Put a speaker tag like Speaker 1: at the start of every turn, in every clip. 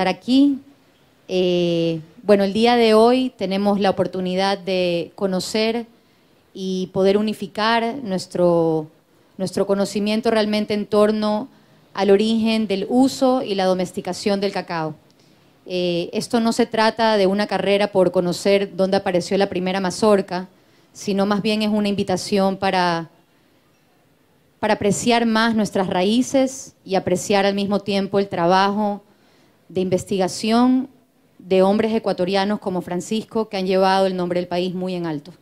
Speaker 1: Aquí. Bueno, el día de hoy tenemos la oportunidad de conocer y poder unificar nuestro conocimiento realmente en torno al origen del uso y la domesticación del cacao. Esto no se trata de una carrera por conocer dónde apareció la primera mazorca, sino más bien es una invitación para apreciar más nuestras raíces y apreciar al mismo tiempo el trabajo de investigación de hombres ecuatorianos como Francisco, que han llevado el nombre del país muy en alto.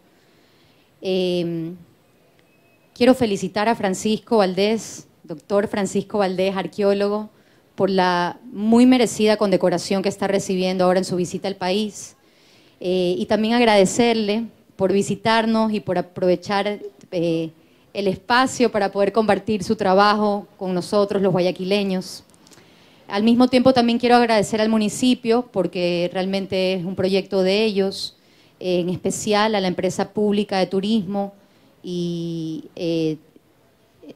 Speaker 1: Quiero felicitar a Francisco Valdés, doctor Francisco Valdés, arqueólogo, por la muy merecida condecoración que está recibiendo ahora en su visita al país, y también agradecerle por visitarnos y por aprovechar el espacio para poder compartir su trabajo con nosotros, los guayaquileños. Al mismo tiempo también quiero agradecer al municipio porque realmente es un proyecto de ellos, en especial a la empresa pública de turismo y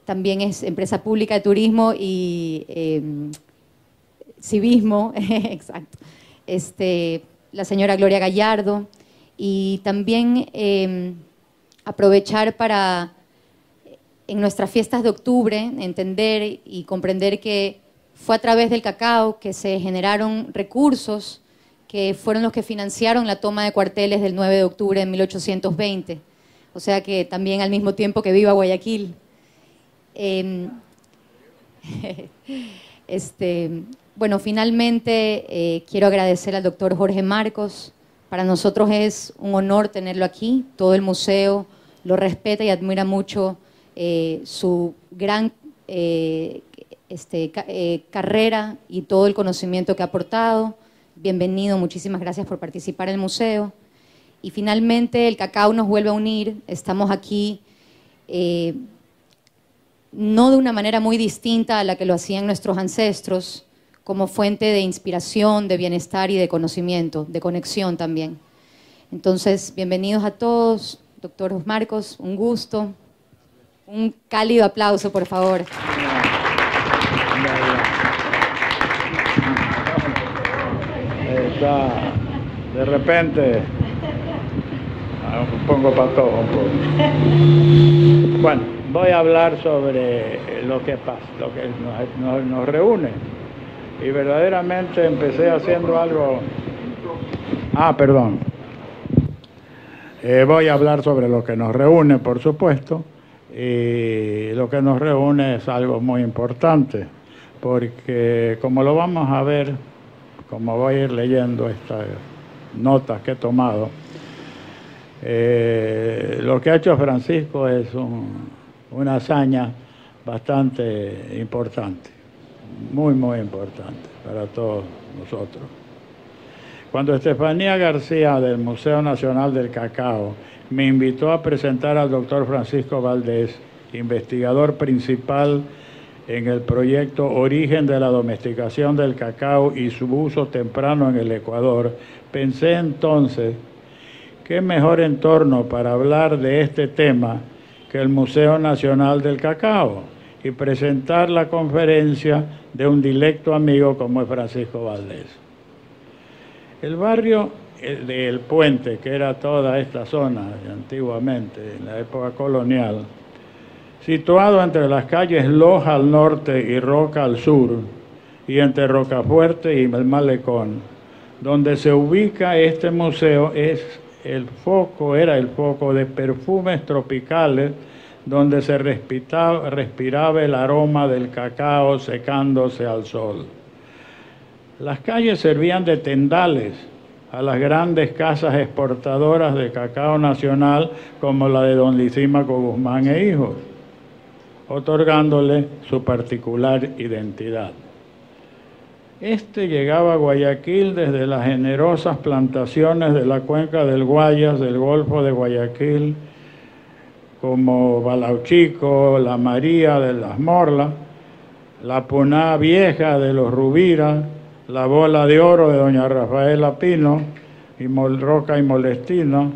Speaker 1: también es empresa pública de turismo y civismo, exacto, la señora Gloria Gallardo, y también aprovechar para en nuestras fiestas de octubre entender y comprender que fue a través del cacao que se generaron recursos que fueron los que financiaron la toma de cuarteles del 9 de octubre de 1820. O sea que también al mismo tiempo que viva Guayaquil. Bueno, finalmente quiero agradecer al doctor Jorge Marcos. Para nosotros es un honor tenerlo aquí. Todo el museo lo respeta y admira mucho su gran carrera y todo el conocimiento que ha aportado. Bienvenido, muchísimas gracias por participar en el museo. Y finalmente el cacao nos vuelve a unir, estamos aquí no de una manera muy distinta a la que lo hacían nuestros ancestros, como fuente de inspiración, de bienestar y de conocimiento, de conexión también. Entonces, bienvenidos a todos, doctor Marcos, un gusto. Un cálido aplauso, por favor.
Speaker 2: De repente pongo para todo un poco. Bueno, voy a hablar sobre lo que pasa, lo que nos reúne. Y verdaderamente empecé haciendo algo. Voy a hablar sobre lo que nos reúne, por supuesto. Y lo que nos reúne es algo muy importante, porque como lo vamos a ver, como voy a ir leyendo estas notas que he tomado, lo que ha hecho Francisco es una hazaña bastante importante, muy, muy importante para todos nosotros. Cuando Estefanía García del Museo Nacional del Cacao me invitó a presentar al doctor Francisco Valdés, investigador principal en el proyecto Origen de la domesticación del cacao y su uso temprano en el Ecuador, pensé entonces, qué mejor entorno para hablar de este tema que el Museo Nacional del Cacao y presentar la conferencia de un directo amigo como es Francisco Valdés. El barrio del Puente, que era toda esta zona antiguamente, en la época colonial, situado entre las calles Loja al norte y Roca al sur, y entre Rocafuerte y el Malecón, donde se ubica este museo, era el foco de perfumes tropicales, donde se respiraba el aroma del cacao secándose al sol. Las calles servían de tendales a las grandes casas exportadoras de cacao nacional, como la de don Lisímaco Guzmán e Hijos, otorgándole su particular identidad. Este llegaba a Guayaquil desde las generosas plantaciones de la cuenca del Guayas, del Golfo de Guayaquil, como Balauchico, la María de las Morlas, la Puná Vieja de los Rubira, la Bola de Oro de doña Rafaela Pino, y Roca y Molestino,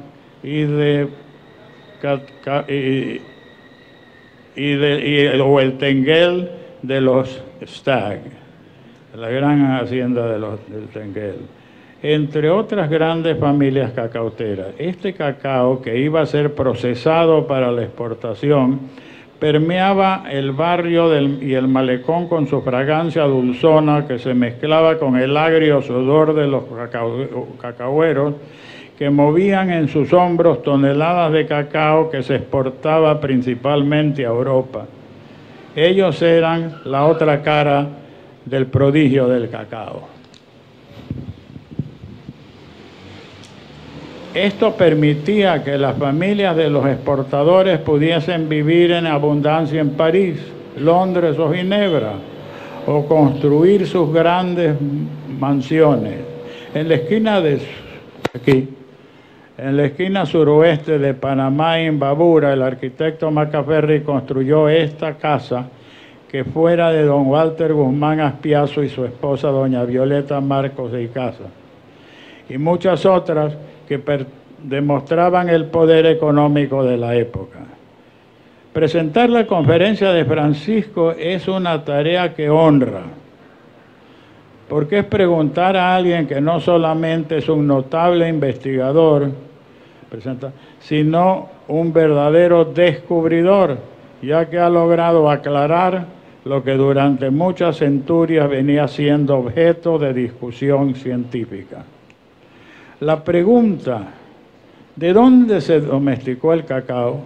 Speaker 2: o el Tenguel de los Stag, la gran hacienda del Tenguel, entre otras grandes familias cacauteras. Este cacao, que iba a ser procesado para la exportación, permeaba el barrio y el malecón con su fragancia dulzona que se mezclaba con el agrio sudor de los cacahueros que movían en sus hombros toneladas de cacao que se exportaba principalmente a Europa. Ellos eran la otra cara del prodigio del cacao. Esto permitía que las familias de los exportadores pudiesen vivir en abundancia en París, Londres o Ginebra, o construir sus grandes mansiones. En la esquina suroeste de Panamá y Imbabura, el arquitecto Macaferri construyó esta casa que fuera de don Walter Guzmán Aspiazo y su esposa doña Violeta Marcos de Icaza, y muchas otras que demostraban el poder económico de la época. Presentar la conferencia de Francisco es una tarea que honra, porque es preguntar a alguien que no solamente es un notable investigador, sino un verdadero descubridor, ya que ha logrado aclarar lo que durante muchas centurias venía siendo objeto de discusión científica. La pregunta, ¿de dónde se domesticó el cacao?,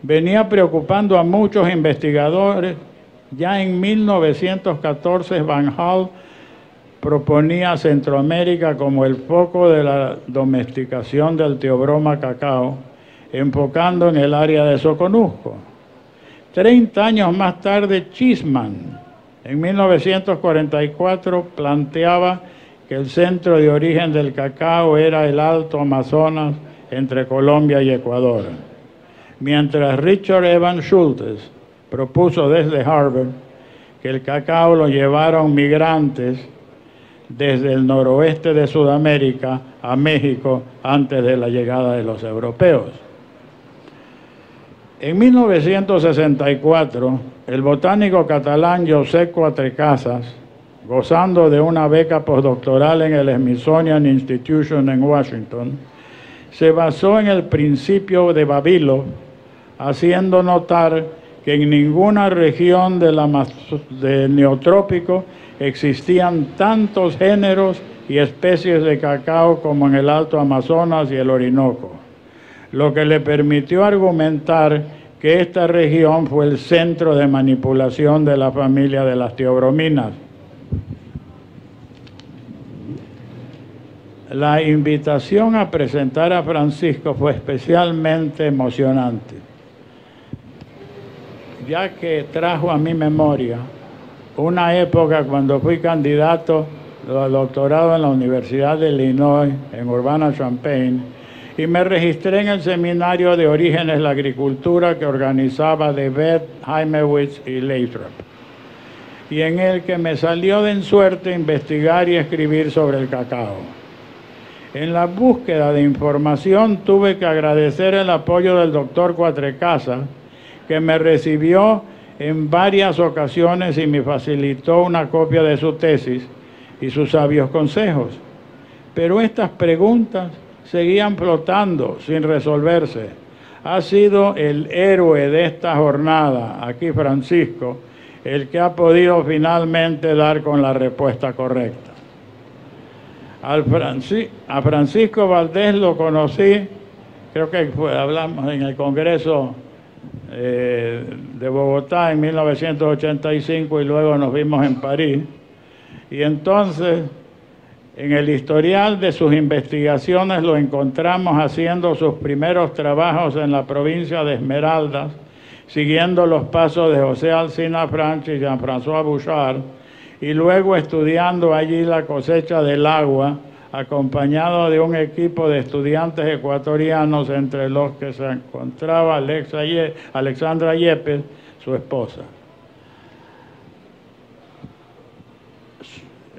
Speaker 2: venía preocupando a muchos investigadores. Ya en 1914 Van Hal proponía a Centroamérica como el foco de la domesticación del Teobroma cacao, enfocando en el área de Soconusco. 30 años más tarde, Chisman, en 1944, planteaba que el centro de origen del cacao era el Alto Amazonas entre Colombia y Ecuador, mientras Richard Evans Schultes propuso desde Harvard que el cacao lo llevaron migrantes desde el noroeste de Sudamérica a México antes de la llegada de los europeos. En 1964, el botánico catalán Josep Cuatrecasas, gozando de una beca postdoctoral en el Smithsonian Institution en Washington, se basó en el principio de Vavilov, haciendo notar que en ninguna región del Neotrópico existían tantos géneros y especies de cacao como en el Alto Amazonas y el Orinoco, lo que le permitió argumentar que esta región fue el centro de manipulación de la familia de las teobrominas. La invitación a presentar a Francisco fue especialmente emocionante, ya que trajo a mi memoria una época cuando fui candidato doctorado en la Universidad de Illinois, en Urbana-Champaign, y me registré en el Seminario de Orígenes de la Agricultura que organizaba de Beth, Heimowitz y Lathrop, y en el que me salió de ensuerte investigar y escribir sobre el cacao. En la búsqueda de información tuve que agradecer el apoyo del doctor Cuatrecasa, que me recibió en varias ocasiones y me facilitó una copia de su tesis y sus sabios consejos. Pero estas preguntas seguían flotando sin resolverse. Ha sido el héroe de esta jornada, aquí Francisco, el que ha podido finalmente dar con la respuesta correcta. A Francisco Valdés lo conocí, creo que hablamos en el Congreso de Bogotá en 1985 y luego nos vimos en París. Y entonces, en el historial de sus investigaciones lo encontramos haciendo sus primeros trabajos en la provincia de Esmeraldas, siguiendo los pasos de José Alcina Franch y Jean-François Bouchard, y luego estudiando allí la cosecha del agua, acompañado de un equipo de estudiantes ecuatorianos, entre los que se encontraba Alexandra Yepes, su esposa.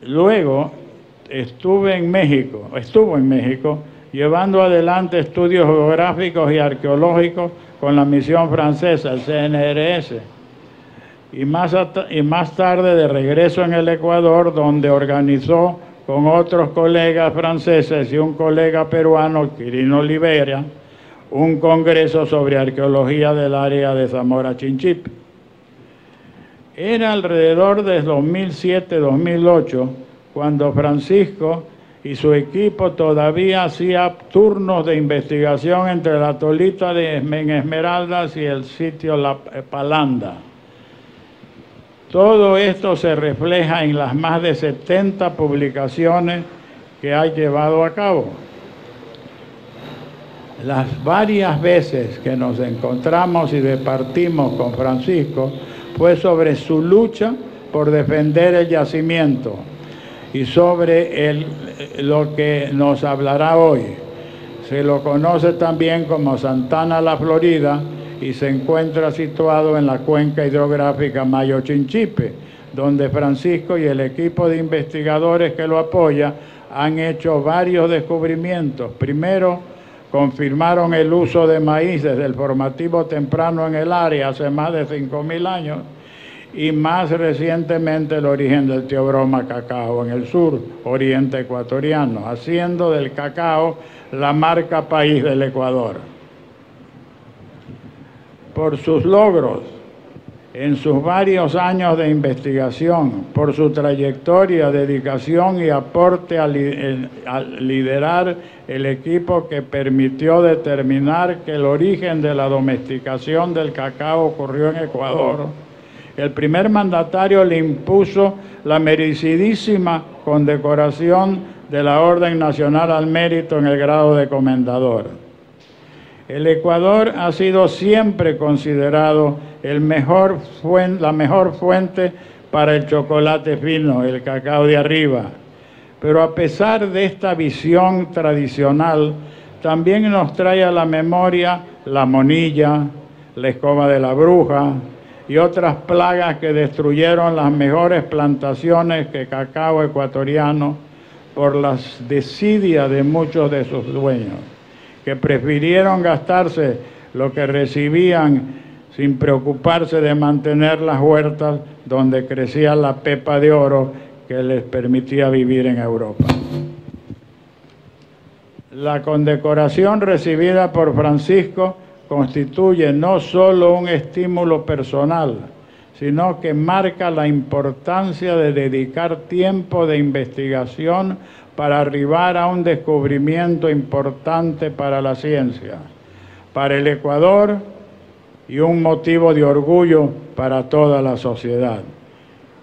Speaker 2: Luego estuvo en México, llevando adelante estudios geográficos y arqueológicos con la misión francesa, el CNRS, y más tarde de regreso en el Ecuador, donde organizó con otros colegas franceses y un colega peruano, Quirino Olivera, un congreso sobre arqueología del área de Zamora Chinchipe. Era alrededor de 2007-2008 cuando Francisco y su equipo todavía hacía turnos de investigación entre la Tolita de Esmeraldas y el sitio La Palanda. Todo esto se refleja en las más de 70 publicaciones que ha llevado a cabo. Las varias veces que nos encontramos y departimos con Francisco fue sobre su lucha por defender el yacimiento y sobre lo que nos hablará hoy. Se lo conoce también como Santana La Florida y se encuentra situado en la cuenca hidrográfica Mayo Chinchipe, donde Francisco y el equipo de investigadores que lo apoya han hecho varios descubrimientos. Primero, confirmaron el uso de maíz desde el formativo temprano en el área hace más de 5.000 años, y más recientemente el origen del Teobroma cacao en el sur oriente ecuatoriano, haciendo del cacao la marca país del Ecuador. Por sus logros en sus varios años de investigación, por su trayectoria, dedicación y aporte al liderar el equipo que permitió determinar que el origen de la domesticación del cacao ocurrió en Ecuador, el primer mandatario le impuso la merecidísima condecoración de la Orden Nacional al Mérito en el grado de comendador. El Ecuador ha sido siempre considerado la mejor fuente para el chocolate fino, el cacao de arriba. Pero a pesar de esta visión tradicional, también nos trae a la memoria la monilla, la escoba de la bruja y otras plagas que destruyeron las mejores plantaciones de cacao ecuatoriano por las desidias de muchos de sus dueños, que prefirieron gastarse lo que recibían sin preocuparse de mantener las huertas donde crecía la pepa de oro que les permitía vivir en Europa. La condecoración recibida por Francisco constituye no solo un estímulo personal, sino que marca la importancia de dedicar tiempo de investigación para arribar a un descubrimiento importante para la ciencia, para el Ecuador y un motivo de orgullo para toda la sociedad.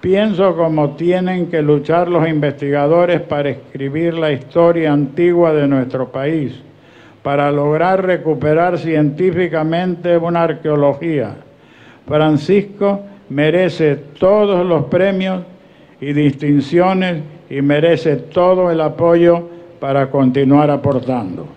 Speaker 2: Pienso como tienen que luchar los investigadores para escribir la historia antigua de nuestro país, para lograr recuperar científicamente una arqueología. Francisco merece todos los premios y distinciones y merece todo el apoyo para continuar aportando.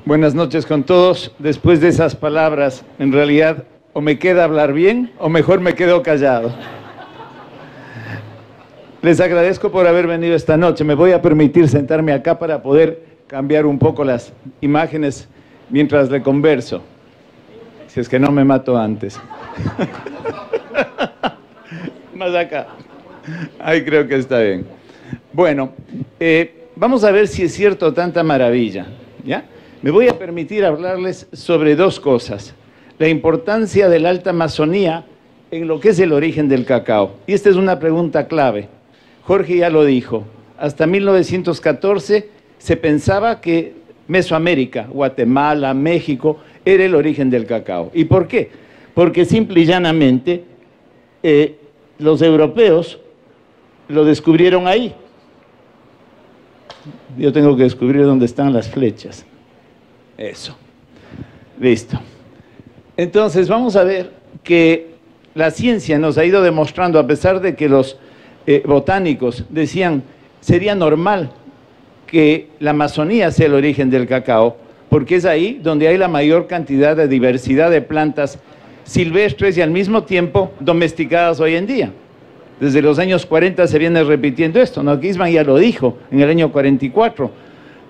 Speaker 3: Buenas noches con todos. Después de esas palabras, en realidad, o me queda hablar bien, o mejor me quedo callado. Les agradezco por haber venido esta noche. Me voy a permitir sentarme acá para poder cambiar un poco las imágenes mientras le converso. Si es que no me mato antes. Más acá. Ahí creo que está bien. Bueno, vamos a ver si es cierto tanta maravilla, ¿ya? Me voy a permitir hablarles sobre dos cosas. La importancia de la alta Amazonía en lo que es el origen del cacao. Y esta es una pregunta clave. Jorge ya lo dijo. Hasta 1914 se pensaba que Mesoamérica, Guatemala, México, era el origen del cacao. ¿Y por qué? Porque simple y llanamente los europeos lo descubrieron ahí. Yo tengo que descubrir dónde están las flechas. Eso. Listo. Entonces vamos a ver que la ciencia nos ha ido demostrando, a pesar de que los botánicos decían sería normal que la Amazonía sea el origen del cacao, porque es ahí donde hay la mayor cantidad de diversidad de plantas silvestres y al mismo tiempo domesticadas hoy en día. Desde los años 40 se viene repitiendo esto, ¿no? Gisman ya lo dijo en el año 44,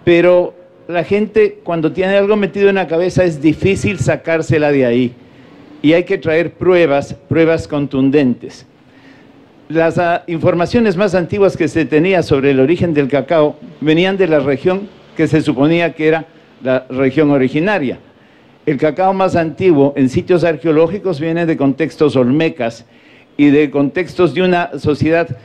Speaker 3: pero la gente cuando tiene algo metido en la cabeza es difícil sacársela de ahí y hay que traer pruebas contundentes. Las informaciones más antiguas que se tenía sobre el origen del cacao venían de la región que se suponía que era la región originaria. El cacao más antiguo en sitios arqueológicos viene de contextos olmecas y de contextos de una sociedad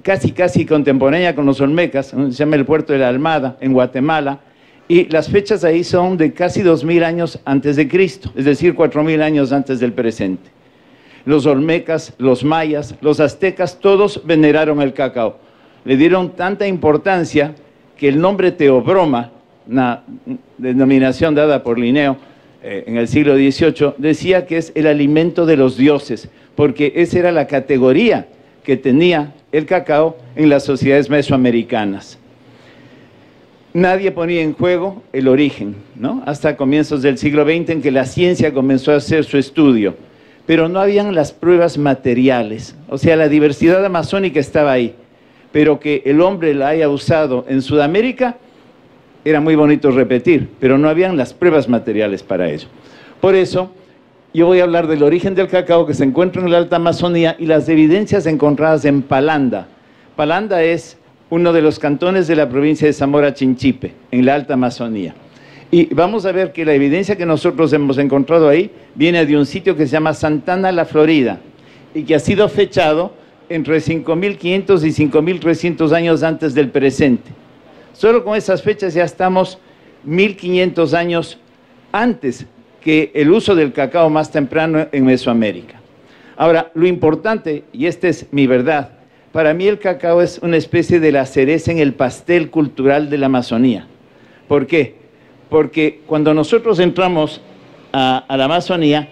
Speaker 3: casi contemporánea con los olmecas, se llama el puerto de la Almada, en Guatemala, y las fechas ahí son de casi 2000 años antes de Cristo, es decir, 4000 años antes del presente. Los olmecas, los mayas, los aztecas, todos veneraron el cacao. Le dieron tanta importancia que el nombre teobroma, una denominación dada por Linneo en el siglo XVIII, decía que es el alimento de los dioses, porque esa era la categoría que tenía el cacao en las sociedades mesoamericanas. Nadie ponía en juego el origen, ¿no? Hasta comienzos del siglo XX en que la ciencia comenzó a hacer su estudio, pero no habían las pruebas materiales, o sea, la diversidad amazónica estaba ahí, pero que el hombre la haya usado en Sudamérica, era muy bonito repetir, pero no habían las pruebas materiales para ello. Por eso, yo voy a hablar del origen del cacao que se encuentra en la Alta Amazonía y las evidencias encontradas en Palanda. Palanda es uno de los cantones de la provincia de Zamora Chinchipe, en la Alta Amazonía. Y vamos a ver que la evidencia que nosotros hemos encontrado ahí viene de un sitio que se llama Santana la Florida y que ha sido fechado entre 5500 y 5300 años antes del presente. Solo con esas fechas ya estamos 1500 años antes que el uso del cacao más temprano en Mesoamérica. Ahora, lo importante, y esta es mi verdad, para mí el cacao es una especie de la cereza en el pastel cultural de la Amazonía. ¿Por qué? Porque cuando nosotros entramos a la Amazonía,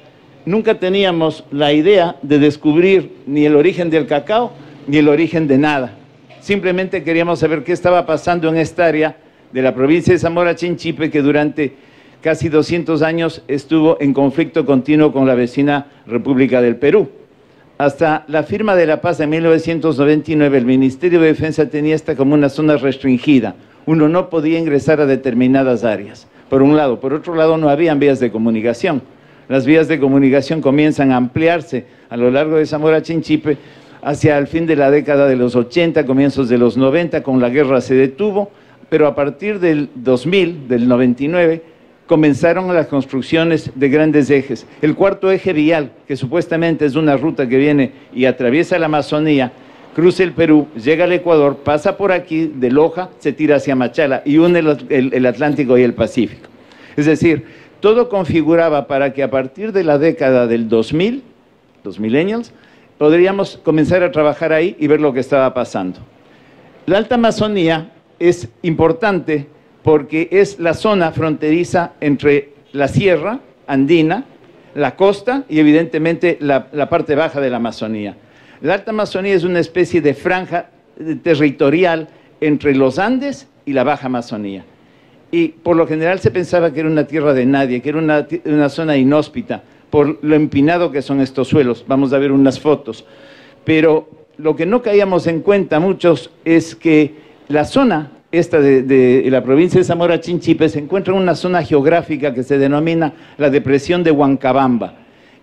Speaker 3: nunca teníamos la idea de descubrir ni el origen del cacao, ni el origen de nada. Simplemente queríamos saber qué estaba pasando en esta área de la provincia de Zamora Chinchipe, que durante casi 200 años estuvo en conflicto continuo con la vecina República del Perú. Hasta la firma de la paz de 1999, el Ministerio de Defensa tenía esta como una zona restringida. Uno no podía ingresar a determinadas áreas, por un lado. Por otro lado, no habían vías de comunicación. Las vías de comunicación comienzan a ampliarse a lo largo de Zamora Chinchipe hacia el fin de la década de los 80, comienzos de los 90, con la guerra se detuvo, pero a partir del 2000, del 99, comenzaron las construcciones de grandes ejes. El cuarto eje vial, que supuestamente es una ruta que viene y atraviesa la Amazonía, cruza el Perú, llega al Ecuador, pasa por aquí, de Loja, se tira hacia Machala y une el Atlántico y el Pacífico. Es decir, todo configuraba para que a partir de la década del 2000, los millennials, podríamos comenzar a trabajar ahí y ver lo que estaba pasando. La Alta Amazonía es importante porque es la zona fronteriza entre la sierra andina, la costa y evidentemente la parte baja de la Amazonía. La Alta Amazonía es una especie de franja territorial entre los Andes y la Baja Amazonía. Y por lo general se pensaba que era una tierra de nadie, que era una zona inhóspita, por lo empinado que son estos suelos. Vamos a ver unas fotos. Pero lo que no caíamos en cuenta muchos es que la zona esta de la provincia de Zamora Chinchipe se encuentra en una zona geográfica que se denomina la depresión de Huancabamba.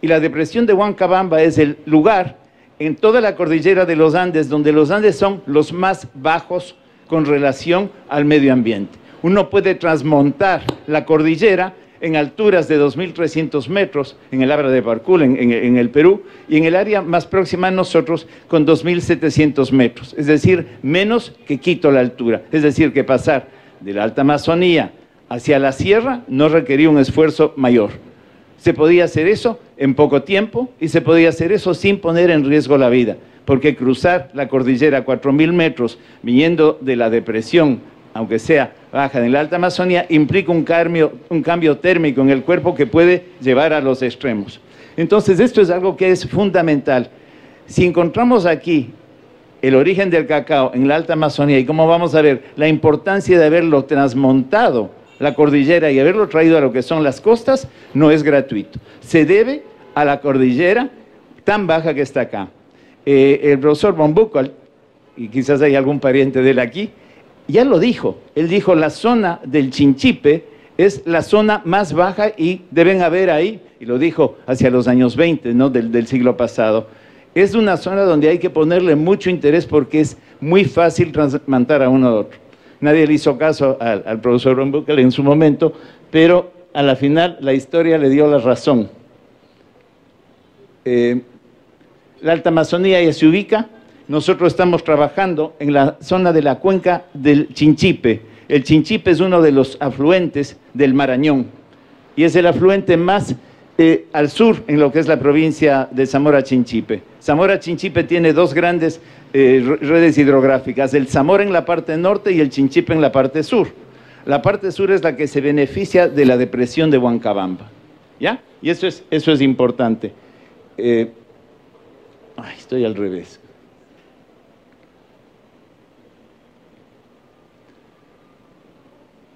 Speaker 3: Y la depresión de Huancabamba es el lugar en toda la cordillera de los Andes, donde los Andes son los más bajos con relación al medio ambiente. Uno puede transmontar la cordillera en alturas de 2.300 metros, en el Abra de Parcul, en el Perú, y en el área más próxima a nosotros con 2.700 metros, es decir, menos que Quito la altura. Es decir, que pasar de la Alta Amazonía hacia la sierra no requería un esfuerzo mayor. Se podía hacer eso en poco tiempo y se podía hacer eso sin poner en riesgo la vida, porque cruzar la cordillera a 4.000 metros viniendo de la depresión, aunque sea baja en la Alta Amazonía, implica un cambio térmico en el cuerpo que puede llevar a los extremos. Entonces, esto es algo que es fundamental. Si encontramos aquí el origen del cacao en la Alta Amazonía y como vamos a ver, la importancia de haberlo transmontado la cordillera y haberlo traído a lo que son las costas, no es gratuito. Se debe a la cordillera tan baja que está acá. El profesor von Buchwald, y quizás hay algún pariente de él aquí, ya lo dijo. Él dijo, la zona del Chinchipe es la zona más baja y deben haber ahí, y lo dijo hacia los años 20, ¿no? del siglo pasado. Es una zona donde hay que ponerle mucho interés porque es muy fácil transplantar a uno a otro. Nadie le hizo caso al profesor von Buchwald en su momento, pero a la final la historia le dio la razón. La Alta Amazonía ya se ubica. Nosotros estamos trabajando en la zona de la cuenca del Chinchipe. El Chinchipe es uno de los afluentes del Marañón y es el afluente más al sur en lo que es la provincia de Zamora Chinchipe. Zamora Chinchipe tiene dos grandes redes hidrográficas, el Zamora en la parte norte y el Chinchipe en la parte sur. La parte sur es la que se beneficia de la depresión de Huancabamba, ¿ya? Y eso es importante. Estoy al revés.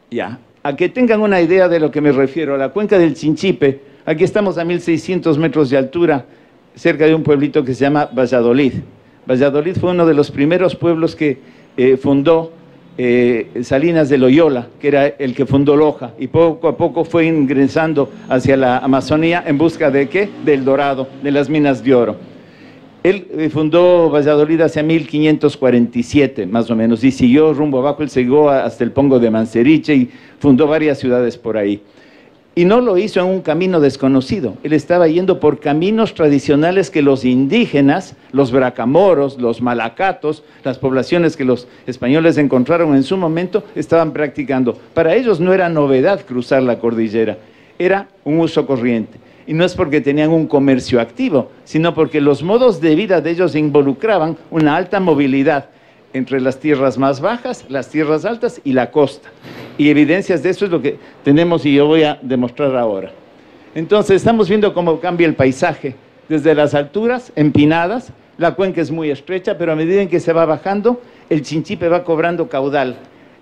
Speaker 3: Ya, a que tengan una idea de lo que me refiero, a la cuenca del Chinchipe, aquí estamos a 1.600 metros de altura, cerca de un pueblito que se llama Valladolid. Valladolid fue uno de los primeros pueblos que fundó Salinas de Loyola, que era el que fundó Loja, y poco a poco fue ingresando hacia la Amazonía en busca de ¿qué? Del dorado, de las minas de oro. Él fundó Valladolid hacia 1547, más o menos, y siguió rumbo abajo. Él siguió hasta el Pongo de Manseriche y fundó varias ciudades por ahí. Y no lo hizo en un camino desconocido. Él estaba yendo por caminos tradicionales que los indígenas, los bracamoros, los malacatos, las poblaciones que los españoles encontraron en su momento, estaban practicando. Para ellos no era novedad cruzar la cordillera, era un uso corriente. Y no es porque tenían un comercio activo, sino porque los modos de vida de ellos involucraban una alta movilidad entre las tierras más bajas, las tierras altas y la costa. Y evidencias de eso es lo que tenemos y yo voy a demostrar ahora. Entonces estamos viendo cómo cambia el paisaje. Desde las alturas empinadas, la cuenca es muy estrecha, pero a medida en que se va bajando, el Chinchipe va cobrando caudal.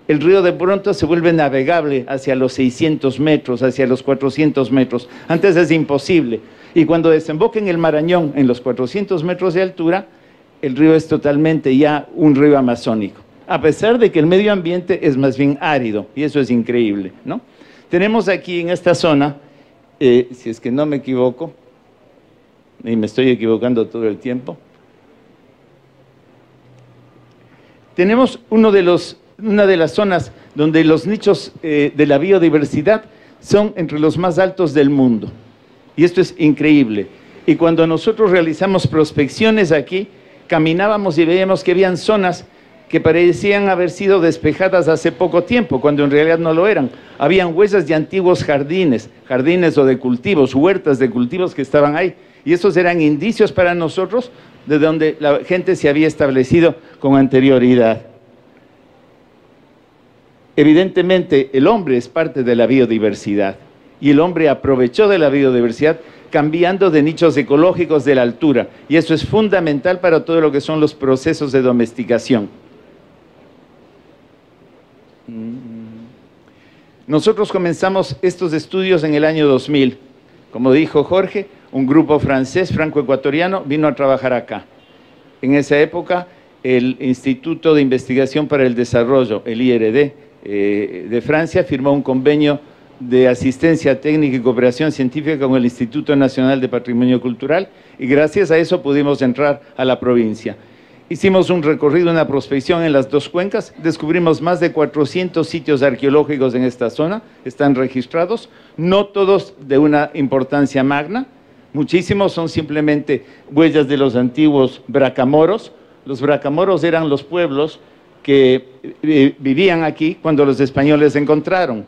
Speaker 3: El río de pronto se vuelve navegable hacia los 600 metros, hacia los 400 metros. Antes es imposible. Y cuando desemboca en el Marañón, en los 400 metros de altura, el río es totalmente ya un río amazónico. A pesar de que el medio ambiente es más bien árido, y eso es increíble, ¿no? Tenemos aquí en esta zona, si es que no me equivoco, y me estoy equivocando todo el tiempo, tenemos una de las zonas donde los nichos de la biodiversidad son entre los más altos del mundo. Y esto es increíble. Y cuando nosotros realizamos prospecciones aquí, caminábamos y veíamos que habían zonas que parecían haber sido despejadas hace poco tiempo, cuando en realidad no lo eran. Habían huellas de antiguos jardines o de cultivos, huertas de cultivos que estaban ahí. Y esos eran indicios para nosotros de donde la gente se había establecido con anterioridad. Evidentemente, el hombre es parte de la biodiversidad y el hombre aprovechó de la biodiversidad cambiando de nichos ecológicos de la altura. Y eso es fundamental para todo lo que son los procesos de domesticación. Nosotros comenzamos estos estudios en el año 2000. Como dijo Jorge, un grupo francés, franco-ecuatoriano, vino a trabajar acá. En esa época, el Instituto de Investigación para el Desarrollo, el IRD, de Francia, firmó un convenio de asistencia técnica y cooperación científica con el Instituto Nacional de Patrimonio Cultural, y gracias a eso pudimos entrar a la provincia. Hicimos un recorrido, una prospección en las dos cuencas, descubrimos más de 400 sitios arqueológicos en esta zona, están registrados, no todos de una importancia magna, muchísimos son simplemente huellas de los antiguos bracamoros. Los bracamoros eran los pueblos que vivían aquí cuando los españoles se encontraron.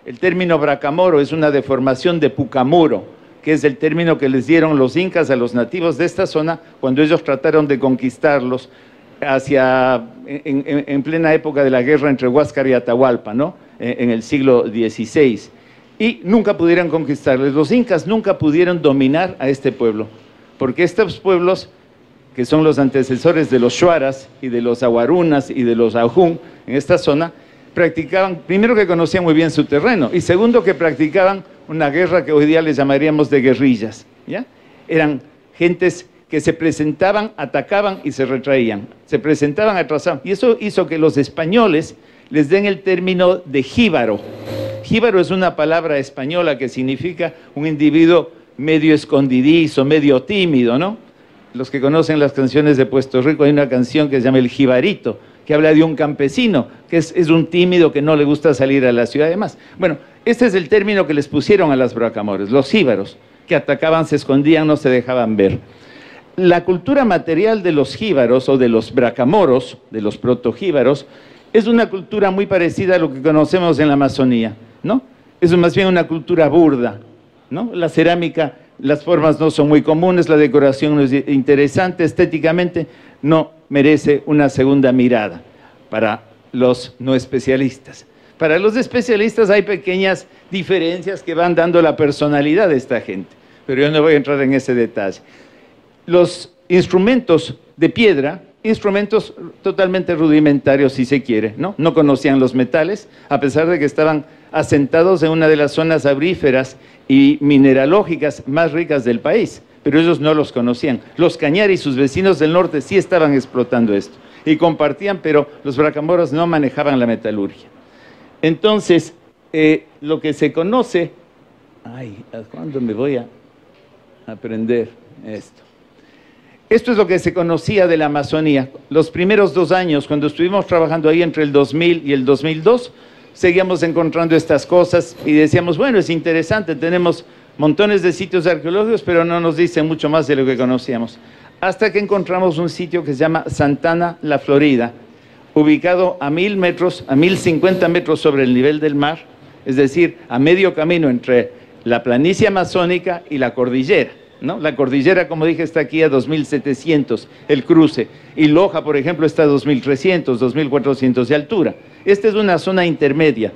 Speaker 3: El término bracamoro es una deformación de pucamuro, que es el término que les dieron los incas a los nativos de esta zona cuando ellos trataron de conquistarlos en plena época de la guerra entre Huáscar y Atahualpa, ¿no? En el siglo XVI. Y nunca pudieron conquistarles. Los incas nunca pudieron dominar a este pueblo, porque estos pueblos, que son los antecesores de los shuaras y de los aguarunas y de los ahun en esta zona, practicaban, primero que conocían muy bien su terreno, y segundo que practicaban una guerra que hoy día les llamaríamos de guerrillas, ¿ya? Eran gentes que se presentaban, atacaban y se retraían, se presentaban, atrasaban, y eso hizo que los españoles les den el término de jíbaro. Jíbaro es una palabra española que significa un individuo medio escondidizo, medio tímido, ¿no? Los que conocen las canciones de Puerto Rico, hay una canción que se llama El Jibarito, que habla de un campesino, que es un tímido que no le gusta salir a la ciudad y demás. Bueno, este es el término que les pusieron a las bracamores, los jíbaros, que atacaban, se escondían, no se dejaban ver. La cultura material de los jíbaros o de los bracamoros, de los protojíbaros, es una cultura muy parecida a lo que conocemos en la Amazonía, ¿no? Es más bien una cultura burda, ¿no? La cerámica, las formas no son muy comunes, la decoración no es interesante, estéticamente no merece una segunda mirada para los no especialistas. Para los especialistas hay pequeñas diferencias que van dando la personalidad de esta gente, pero yo no voy a entrar en ese detalle. Los instrumentos de piedra, instrumentos totalmente rudimentarios si se quiere, ¿no? No conocían los metales, a pesar de que estaban asentados en una de las zonas auríferas y mineralógicas más ricas del país, pero ellos no los conocían. Los Cañari y sus vecinos del norte sí estaban explotando esto y compartían, pero los bracamoros no manejaban la metalurgia. Entonces, lo que se conoce... Ay, ¿cuándo me voy a aprender esto? Esto es lo que se conocía de la Amazonía. Los primeros 2 años, cuando estuvimos trabajando ahí entre el 2000 y el 2002, seguíamos encontrando estas cosas y decíamos, bueno, es interesante, tenemos montones de sitios arqueológicos, pero no nos dicen mucho más de lo que conocíamos. Hasta que encontramos un sitio que se llama Santana, La Florida, ubicado a 1000 metros, a 1050 metros sobre el nivel del mar, es decir, a medio camino entre la planicie amazónica y la cordillera, ¿no? La cordillera, como dije, está aquí a 2700, el cruce, y Loja, por ejemplo, está a 2300, 2400 de altura. Esta es una zona intermedia,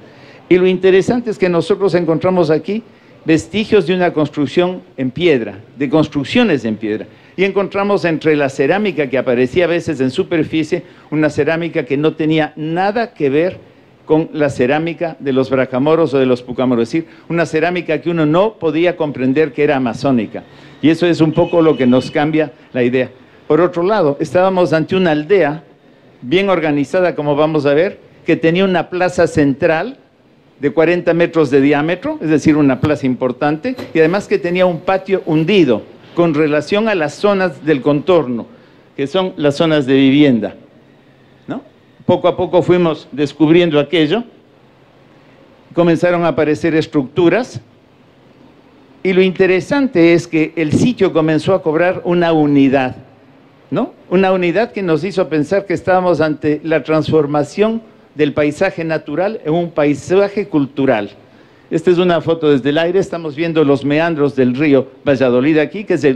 Speaker 3: y lo interesante es que nosotros encontramos aquí vestigios de una construcción en piedra, de construcciones en piedra, y encontramos entre la cerámica que aparecía a veces en superficie, una cerámica que no tenía nada que ver con la cerámica de los bracamoros o de los pucamoros, es decir, una cerámica que uno no podía comprender que era amazónica, y eso es un poco lo que nos cambia la idea. Por otro lado, estábamos ante una aldea bien organizada, como vamos a ver, que tenía una plaza central de 40 metros de diámetro, es decir, una plaza importante, y además que tenía un patio hundido con relación a las zonas del contorno, que son las zonas de vivienda, ¿no? Poco a poco fuimos descubriendo aquello, comenzaron a aparecer estructuras, y lo interesante es que el sitio comenzó a cobrar una unidad, ¿no? una unidad que nos hizo pensar que estábamos ante la transformación del paisaje natural en un paisaje cultural. Esta es una foto desde el aire, estamos viendo los meandros del río Valladolid aquí, que es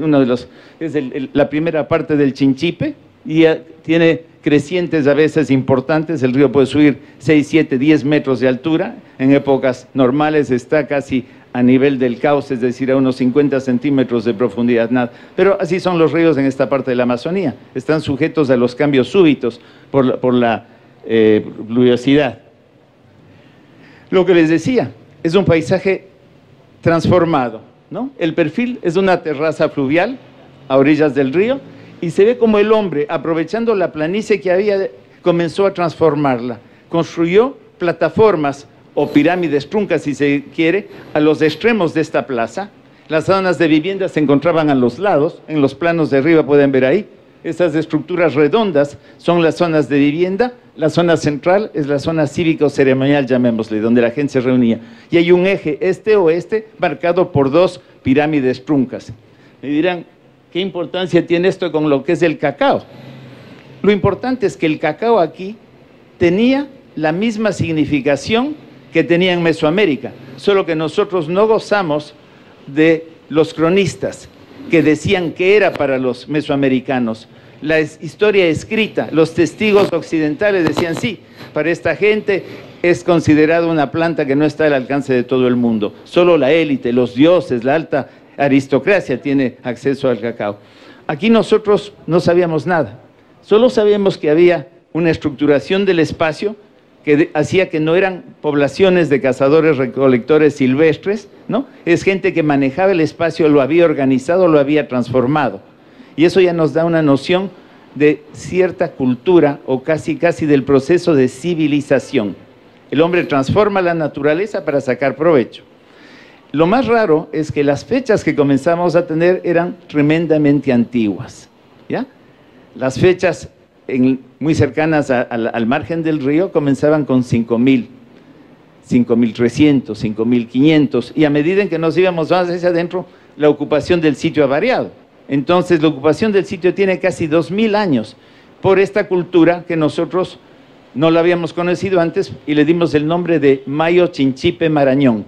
Speaker 3: la primera parte del Chinchipe, y tiene crecientes a veces importantes. El río puede subir 6, 7, 10 metros de altura, en épocas normales está casi a nivel del cauce, es decir, a unos 50 centímetros de profundidad, nada. Pero así son los ríos en esta parte de la Amazonía, están sujetos a los cambios súbitos por la pluviosidad. Lo que les decía, es un paisaje transformado, ¿no? El perfil es una terraza fluvial a orillas del río y se ve como el hombre, aprovechando la planicie que había, comenzó a transformarla. Construyó plataformas o pirámides truncas, si se quiere, a los extremos de esta plaza. Las zonas de vivienda se encontraban a los lados, en los planos de arriba pueden ver ahí. Estas estructuras redondas son las zonas de vivienda, la zona central es la zona cívico-ceremonial, llamémosle, donde la gente se reunía. Y hay un eje este-oeste marcado por 2 pirámides truncas. Me dirán, ¿qué importancia tiene esto con lo que es el cacao? Lo importante es que el cacao aquí tenía la misma significación que tenía en Mesoamérica, solo que nosotros no gozamos de los cronistas que decían que era para los mesoamericanos. La historia escrita, los testigos occidentales decían sí, para esta gente es considerada una planta que no está al alcance de todo el mundo. Solo la élite, los dioses, la alta aristocracia tiene acceso al cacao. Aquí nosotros no sabíamos nada, solo sabíamos que había una estructuración del espacio que hacía que no eran poblaciones de cazadores recolectores silvestres, ¿no? Es gente que manejaba el espacio, lo había organizado, lo había transformado. Y eso ya nos da una noción de cierta cultura o casi del proceso de civilización. El hombre transforma la naturaleza para sacar provecho. Lo más raro es que las fechas que comenzamos a tener eran tremendamente antiguas, ¿ya? Las fechas muy cercanas al margen del río comenzaban con 5.000, 5.300, 5.500, y a medida en que nos íbamos más hacia adentro, la ocupación del sitio ha variado. Entonces la ocupación del sitio tiene casi 2.000 años por esta cultura que nosotros no la habíamos conocido antes y le dimos el nombre de Mayo Chinchipe Marañón.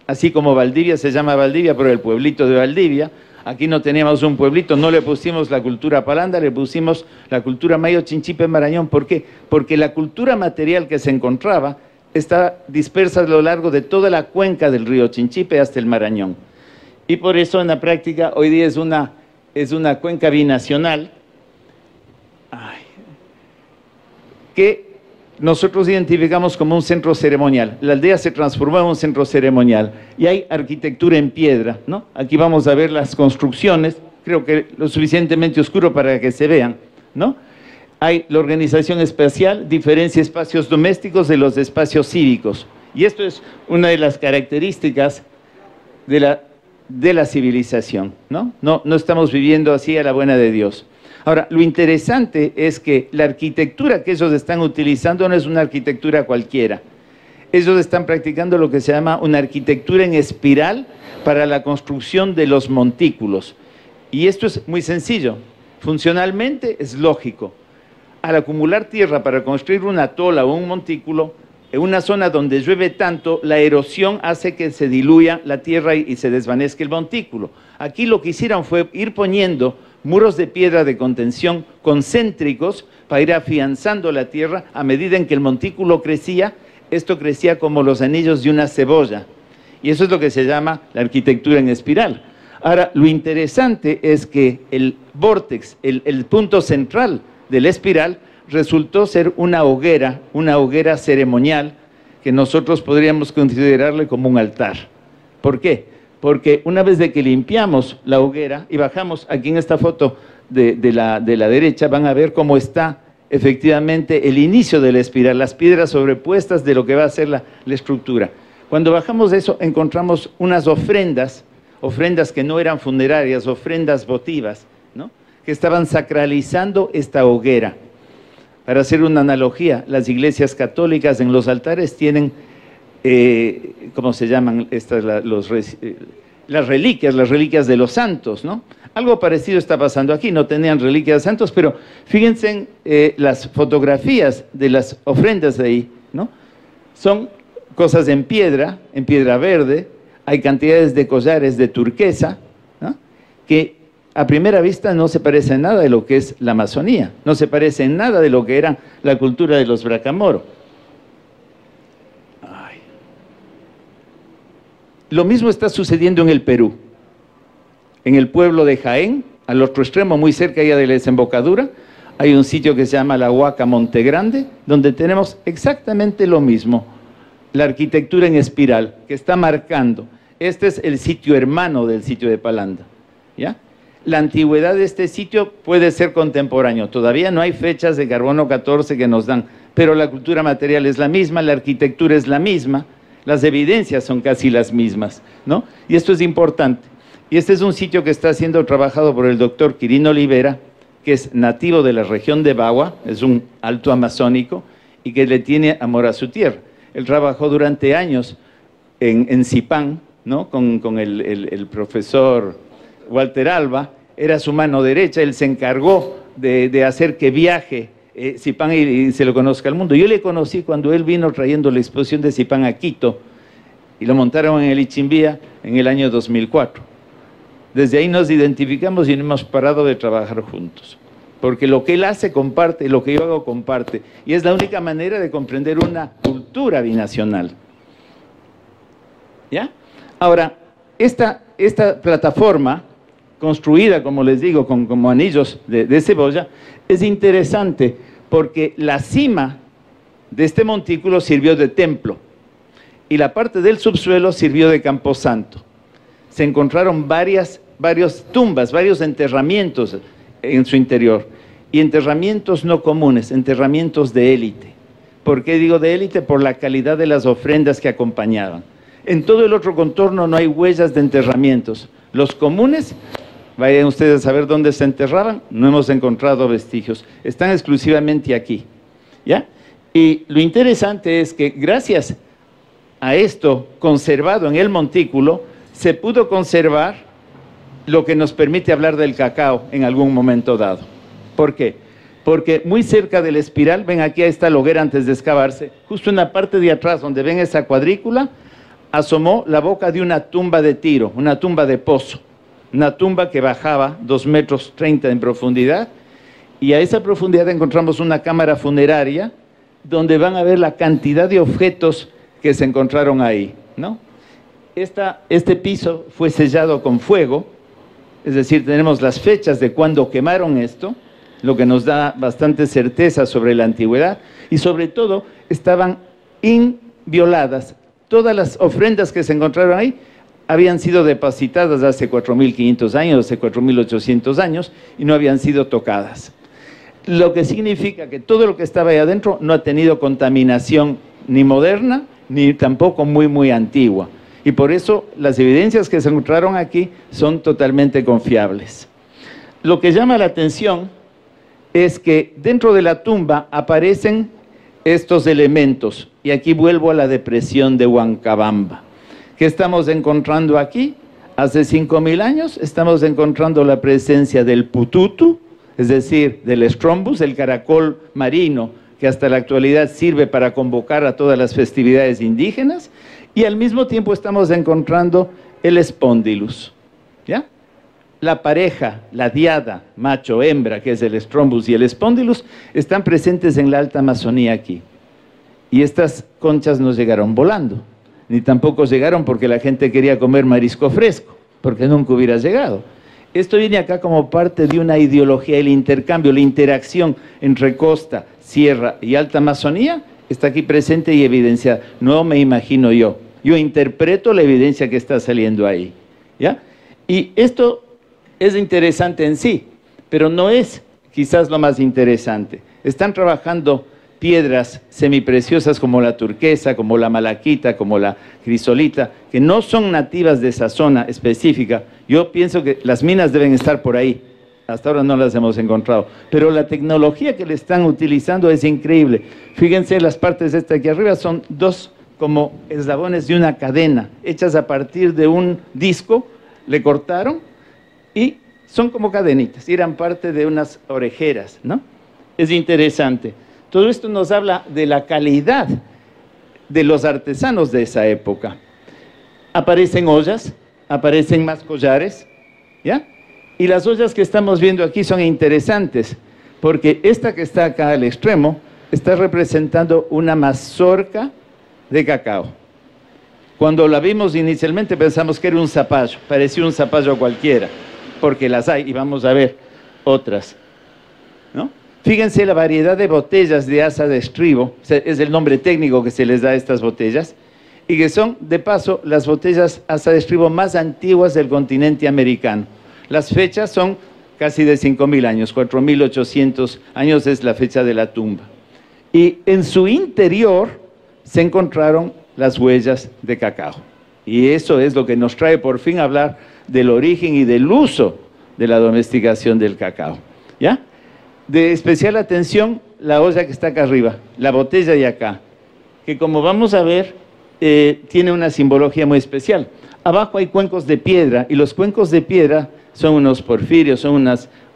Speaker 3: Así como Valdivia se llama Valdivia por el pueblito de Valdivia. Aquí no teníamos un pueblito, no le pusimos la cultura Palanda, le pusimos la cultura Mayo Chinchipe Marañón. ¿Por qué? Porque la cultura material que se encontraba está dispersa a lo largo de toda la cuenca del río Chinchipe hasta el Marañón. Y por eso en la práctica hoy día es una cuenca binacional que nosotros identificamos como un centro ceremonial. La aldea se transformó en un centro ceremonial y hay arquitectura en piedra, ¿no? Aquí vamos a ver las construcciones, creo que lo suficientemente oscuro para que se vean, ¿no? Hay la organización espacial, diferencia espacios domésticos de los espacios cívicos. Y esto es una de las características de la civilización, ¿no? No estamos viviendo así a la buena de Dios. Ahora, lo interesante es que la arquitectura que ellos están utilizando no es una arquitectura cualquiera. Ellos están practicando lo que se llama una arquitectura en espiral para la construcción de los montículos. Y esto es muy sencillo. Funcionalmente es lógico. Al acumular tierra para construir una tola o un montículo, en una zona donde llueve tanto, la erosión hace que se diluya la tierra y se desvanezca el montículo. Aquí lo que hicieron fue ir poniendo muros de piedra de contención concéntricos para ir afianzando la tierra a medida en que el montículo crecía. Esto crecía como los anillos de una cebolla. Y eso es lo que se llama la arquitectura en espiral. Ahora, lo interesante es que el vórtex, el punto central de la espiral, resultó ser una hoguera ceremonial que nosotros podríamos considerarle como un altar. ¿Por qué? Porque una vez de que limpiamos la hoguera y bajamos, aquí en esta foto de la derecha, van a ver cómo está efectivamente el inicio de la espiral, las piedras sobrepuestas de lo que va a ser la estructura. Cuando bajamos de eso, encontramos unas ofrendas que no eran funerarias, ofrendas votivas, ¿no? Que estaban sacralizando esta hoguera. Para hacer una analogía, las iglesias católicas en los altares tienen, ¿cómo se llaman estas? las reliquias de los santos, ¿no? Algo parecido está pasando aquí, no tenían reliquias de santos, pero fíjense en las fotografías de las ofrendas de ahí, ¿no? Son cosas en piedra verde, hay cantidades de collares de turquesa, ¿no? Que a primera vista no se parece en nada de lo que es la Amazonía, no se parece en nada de lo que era la cultura de los Bracamoro. Ay. Lo mismo está sucediendo en el Perú, en el pueblo de Jaén, al otro extremo, muy cerca ya de la desembocadura, hay un sitio que se llama La Huaca Monte Grande, donde tenemos exactamente lo mismo, la arquitectura en espiral, que está marcando. Este es el sitio hermano del sitio de Palanda, ¿ya? La antigüedad de este sitio puede ser contemporáneo, todavía no hay fechas de carbono 14 que nos dan, pero la cultura material es la misma, la arquitectura es la misma, las evidencias son casi las mismas, ¿no? Y esto es importante. Y este es un sitio que está siendo trabajado por el doctor Quirino Olivera, que es nativo de la región de Bagua, es un alto amazónico, y que le tiene amor a su tierra. Él trabajó durante años en Zipán, ¿no? Con el profesor Walter Alba, era su mano derecha, él se encargó de hacer que viaje Zipán y se lo conozca al mundo. Yo le conocí cuando él vino trayendo la exposición de Zipán a Quito, y lo montaron en el Ichimbía en el año 2004. Desde ahí nos identificamos y no hemos parado de trabajar juntos. Porque lo que él hace comparte, lo que yo hago comparte. Y es la única manera de comprender una cultura binacional. ¿Ya? Ahora, esta plataforma, construida, como les digo, como anillos de cebolla, es interesante porque la cima de este montículo sirvió de templo y la parte del subsuelo sirvió de camposanto. Se encontraron varias tumbas, varios enterramientos en su interior, y enterramientos no comunes, enterramientos de élite. ¿Por qué digo de élite? Por la calidad de las ofrendas que acompañaban. En todo el otro contorno no hay huellas de enterramientos. Los comunes, vayan ustedes a saber dónde se enterraban, no hemos encontrado vestigios, están exclusivamente aquí, ¿ya? Y lo interesante es que gracias a esto conservado en el montículo, se pudo conservar lo que nos permite hablar del cacao en algún momento dado. ¿Por qué? Porque muy cerca de la espiral, ven aquí a esta loguera antes de excavarse, justo en la parte de atrás donde ven esa cuadrícula, asomó la boca de una tumba de tiro, una tumba de pozo, una tumba que bajaba 2,30 metros en profundidad, y a esa profundidad encontramos una cámara funeraria donde van a ver la cantidad de objetos que se encontraron ahí, ¿no? Este piso fue sellado con fuego, es decir, tenemos las fechas de cuando quemaron esto, lo que nos da bastante certeza sobre la antigüedad, y sobre todo estaban invioladas. Todas las ofrendas que se encontraron ahí habían sido depositadas hace 4.500 años, hace 4.800 años, y no habían sido tocadas. Lo que significa que todo lo que estaba ahí adentro no ha tenido contaminación ni moderna, ni tampoco muy antigua. Y por eso las evidencias que se encontraron aquí son totalmente confiables. Lo que llama la atención es que dentro de la tumba aparecen estos elementos. Y aquí vuelvo a la depresión de Huancabamba. ¿Qué estamos encontrando aquí? Hace 5.000 años estamos encontrando la presencia del pututu, es decir, del strombus, el caracol marino, que hasta la actualidad sirve para convocar a todas las festividades indígenas, y al mismo tiempo estamos encontrando el spondylus, ¿ya? La pareja, la diada, macho-hembra, que es el strombus y el spondylus, están presentes en la alta Amazonía aquí. Y estas conchas no llegaron volando, ni tampoco llegaron porque la gente quería comer marisco fresco, porque nunca hubiera llegado. Esto viene acá como parte de una ideología, el intercambio, la interacción entre costa, sierra y alta Amazonía, está aquí presente y evidenciada. No me imagino yo interpreto la evidencia que está saliendo ahí, ¿ya? Y esto es interesante en sí, pero no es quizás lo más interesante. Están trabajando piedras semipreciosas como la turquesa, como la malaquita, como la crisolita, que no son nativas de esa zona específica. Yo pienso que las minas deben estar por ahí. Hasta ahora no las hemos encontrado. Pero la tecnología que le están utilizando es increíble. Fíjense, las partes de esta aquí arriba son dos como eslabones de una cadena, hechas a partir de un disco le cortaron y son como cadenitas, eran parte de unas orejeras, ¿no? Es interesante. Todo esto nos habla de la calidad de los artesanos de esa época. Aparecen ollas, aparecen más collares, ¿ya? Y las ollas que estamos viendo aquí son interesantes, porque esta que está acá al extremo está representando una mazorca de cacao. Cuando la vimos inicialmente pensamos que era un zapallo, parecía un zapallo cualquiera, porque las hay, y vamos a ver otras, ¿no? Fíjense la variedad de botellas de asa de estribo, es el nombre técnico que se les da a estas botellas, y que son, de paso, las botellas asa de estribo más antiguas del continente americano. Las fechas son casi de 5.000 años, 4.800 años es la fecha de la tumba. Y en su interior se encontraron las huellas de cacao. Y eso es lo que nos trae por fin a hablar del origen y del uso de la domesticación del cacao, ¿ya? De especial atención, la olla que está acá arriba, la botella de acá, que como vamos a ver, tiene una simbología muy especial. Abajo hay cuencos de piedra, y los cuencos de piedra son unos porfirios, son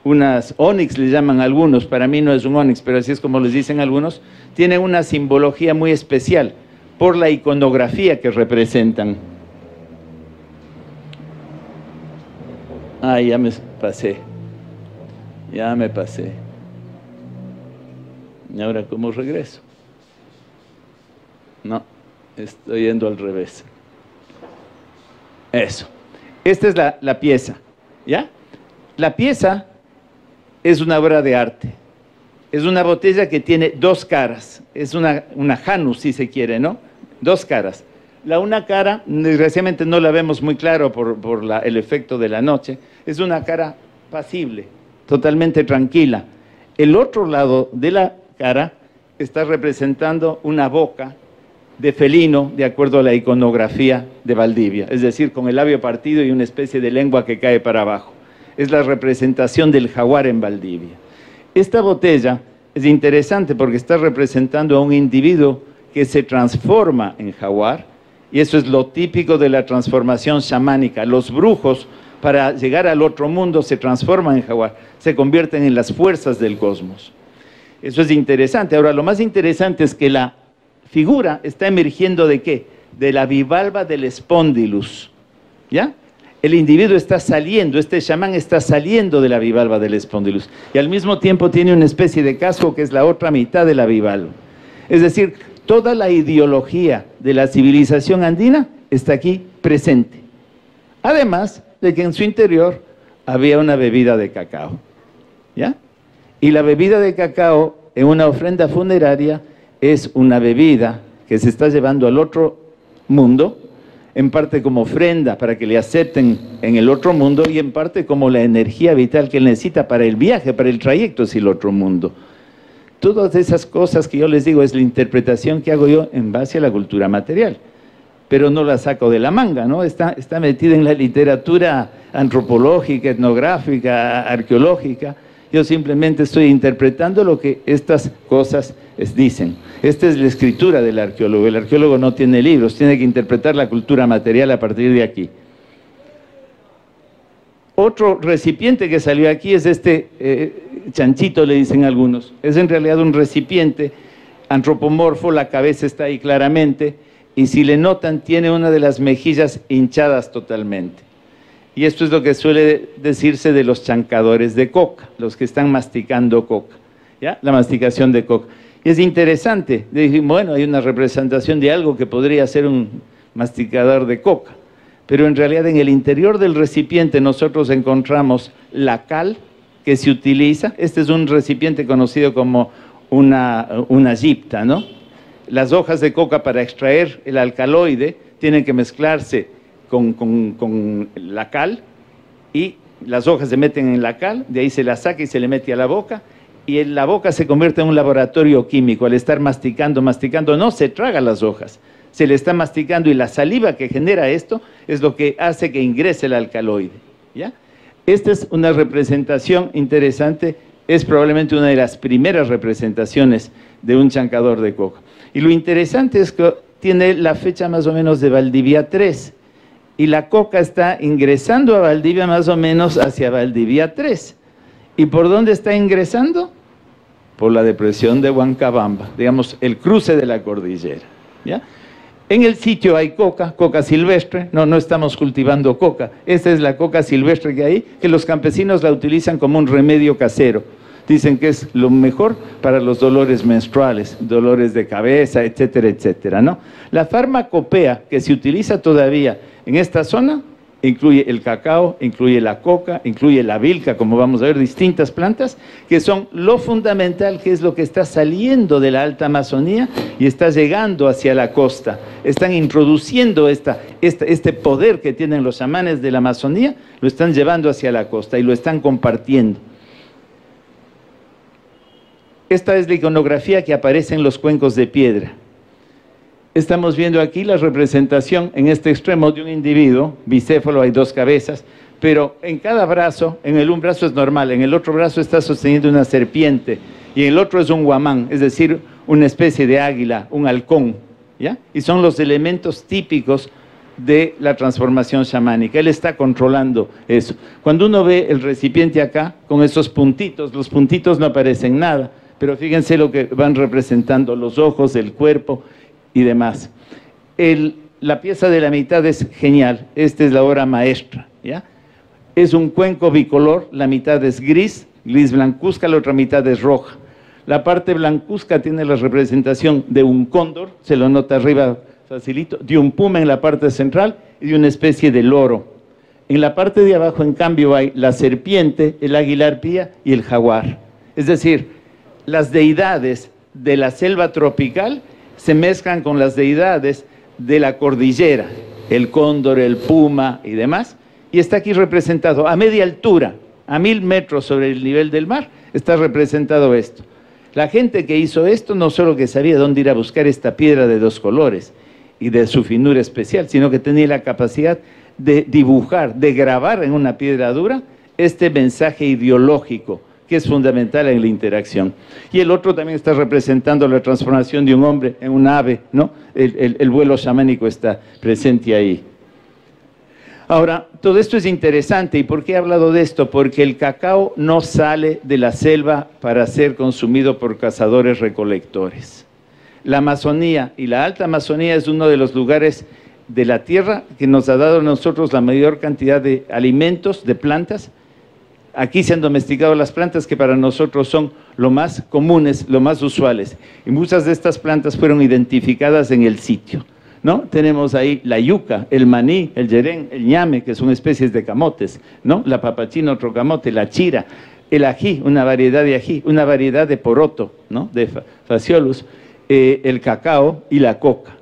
Speaker 3: unas ónix, le llaman algunos, para mí no es un ónix, pero así es como les dicen algunos, tienen una simbología muy especial por la iconografía que representan. Ya me pasé. ¿Y ahora cómo regreso? No, estoy yendo al revés. Eso. Esta es la pieza, ¿ya? La pieza es una obra de arte. Es una botella que tiene dos caras. Es una Janus, si se quiere, ¿no? Dos caras. Una cara, desgraciadamente no la vemos muy claro por el efecto de la noche, es una cara pasible, totalmente tranquila. El otro lado de la cara está representando una boca de felino, de acuerdo a la iconografía de Valdivia, es decir, con el labio partido y una especie de lengua que cae para abajo. Es la representación del jaguar en Valdivia. Esta botella es interesante porque está representando a un individuo que se transforma en jaguar, y eso es lo típico de la transformación chamánica. Los brujos, para llegar al otro mundo, se transforman en jaguar, se convierten en las fuerzas del cosmos. Eso es interesante. Ahora, lo más interesante es que la figura está emergiendo ¿de qué? De la bivalva del Spondylus, ¿ya? El individuo está saliendo, este chamán está saliendo de la bivalva del Spondylus, y al mismo tiempo tiene una especie de casco que es la otra mitad de la bivalva. Es decir, toda la ideología de la civilización andina está aquí presente. Además de que en su interior había una bebida de cacao, ¿ya? Y la bebida de cacao en una ofrenda funeraria es una bebida que se está llevando al otro mundo, en parte como ofrenda para que le acepten en el otro mundo y en parte como la energía vital que él necesita para el viaje, para el trayecto hacia el otro mundo. Todas esas cosas que yo les digo es la interpretación que hago yo en base a la cultura material, pero no la saco de la manga, ¿no? Está metida en la literatura antropológica, etnográfica, arqueológica. Yo simplemente estoy interpretando lo que estas cosas dicen. Esta es la escritura del arqueólogo. El arqueólogo no tiene libros, tiene que interpretar la cultura material a partir de aquí. Otro recipiente que salió aquí es este chanchito, le dicen algunos. Es en realidad un recipiente antropomorfo, la cabeza está ahí claramente, y si le notan, tiene una de las mejillas hinchadas totalmente. Y esto es lo que suele decirse de los chancadores de coca, los que están masticando coca, ¿ya? La masticación de coca. Y es interesante, bueno, hay una representación de algo que podría ser un masticador de coca, pero en realidad en el interior del recipiente nosotros encontramos la cal que se utiliza. Este es un recipiente conocido como una gipta, ¿no? Las hojas de coca, para extraer el alcaloide, tienen que mezclarse con la cal, y las hojas se meten en la cal, de ahí se la saca y se le mete a la boca, y en la boca se convierte en un laboratorio químico. Al estar masticando, no se traga las hojas, se le está masticando, y la saliva que genera esto es lo que hace que ingrese el alcaloide, ¿ya? Esta es una representación interesante, es probablemente una de las primeras representaciones de un chancador de coca. Y lo interesante es que tiene la fecha más o menos de Valdivia 3, y la coca está ingresando a Valdivia más o menos hacia Valdivia 3. ¿Y por dónde está ingresando? Por la depresión de Huancabamba, digamos, el cruce de la cordillera, ¿ya? En el sitio hay coca, coca silvestre, no estamos cultivando coca, esta es la coca silvestre que hay, que los campesinos la utilizan como un remedio casero. Dicen que es lo mejor para los dolores menstruales, dolores de cabeza, etcétera, etcétera, ¿no? La farmacopea que se utiliza todavía en esta zona incluye el cacao, incluye la coca, incluye la vilca, como vamos a ver, distintas plantas, que son lo fundamental, que es lo que está saliendo de la alta Amazonía y está llegando hacia la costa. Están introduciendo este poder que tienen los chamanes de la Amazonía, lo están llevando hacia la costa y lo están compartiendo. Esta es la iconografía que aparece en los cuencos de piedra. Estamos viendo aquí la representación en este extremo de un individuo, bicéfalo, hay dos cabezas, pero en cada brazo, un brazo es normal, en el otro brazo está sosteniendo una serpiente y en el otro es un huamán, es decir, una especie de águila, un halcón, ¿ya? Y son los elementos típicos de la transformación chamánica. Él está controlando eso. Cuando uno ve el recipiente acá, con esos puntitos, los puntitos no aparecen nada, pero fíjense lo que van representando, los ojos, el cuerpo y demás. La pieza de la mitad es genial, esta es la obra maestra, ¿ya? Es un cuenco bicolor, la mitad es gris blancuzca, la otra mitad es roja. La parte blancuzca tiene la representación de un cóndor, se lo nota arriba facilito, de un puma en la parte central y de una especie de loro. En la parte de abajo, en cambio, hay la serpiente, el águila arpía y el jaguar. Es decir, las deidades de la selva tropical se mezclan con las deidades de la cordillera, el cóndor, el puma y demás, y está aquí representado a media altura, a 1000 metros sobre el nivel del mar, está representado esto. La gente que hizo esto no solo que sabía dónde ir a buscar esta piedra de 2 colores y de su finura especial, sino que tenía la capacidad de dibujar, de grabar en una piedra dura este mensaje ideológico que es fundamental en la interacción. Y el otro también está representando la transformación de un hombre en un ave, ¿no? El vuelo chamánico está presente ahí. Ahora, todo esto es interesante. ¿Y por qué he hablado de esto? Porque el cacao no sale de la selva para ser consumido por cazadores recolectores. La Amazonía y la Alta Amazonía es uno de los lugares de la tierra que nos ha dado a nosotros la mayor cantidad de alimentos, de plantas. Aquí se han domesticado las plantas que para nosotros son lo más comunes, lo más usuales. Y muchas de estas plantas fueron identificadas en el sitio, ¿no? Tenemos ahí la yuca, el maní, el yerén, el ñame, que son especies de camotes, ¿no? La papachina, otro camote, la chira, el ají, una variedad de ají, una variedad de poroto, ¿no? De Phaseolus, el cacao y la coca,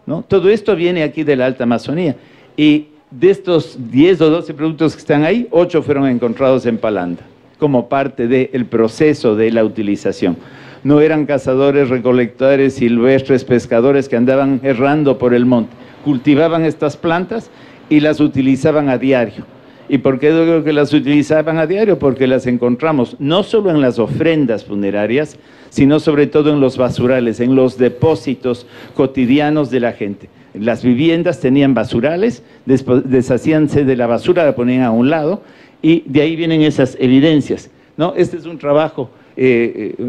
Speaker 3: ¿no? Todo esto viene aquí de la Alta Amazonía. Y de estos 10 o 12 productos que están ahí, 8 fueron encontrados en Palanda, como parte del proceso de la utilización. No eran cazadores, recolectores, silvestres, pescadores que andaban errando por el monte. Cultivaban estas plantas y las utilizaban a diario. ¿Y por qué digo que las utilizaban a diario? Porque las encontramos no solo en las ofrendas funerarias, sino sobre todo en los basurales, en los depósitos cotidianos de la gente. Las viviendas tenían basurales, deshacíanse de la basura, la ponían a un lado, y de ahí vienen esas evidencias, ¿no? Este es un trabajo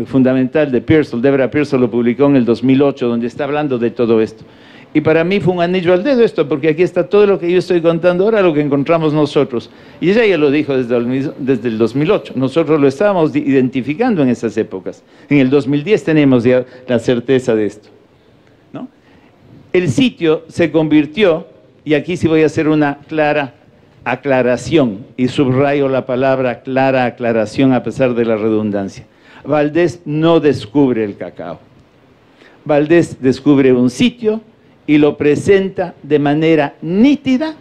Speaker 3: fundamental de Pearsall, Deborah Pearsall lo publicó en el 2008, donde está hablando de todo esto. Y para mí fue un anillo al dedo esto, porque aquí está todo lo que yo estoy contando ahora, lo que encontramos nosotros. Y ella ya lo dijo desde el 2008, nosotros lo estábamos identificando en esas épocas. En el 2010 tenemos ya la certeza de esto, ¿no? El sitio se convirtió, y aquí sí voy a hacer una clara aclaración, y subrayo la palabra clara aclaración a pesar de la redundancia. Valdés no descubre el cacao. Valdés descubre un sitio y lo presenta de manera nítida,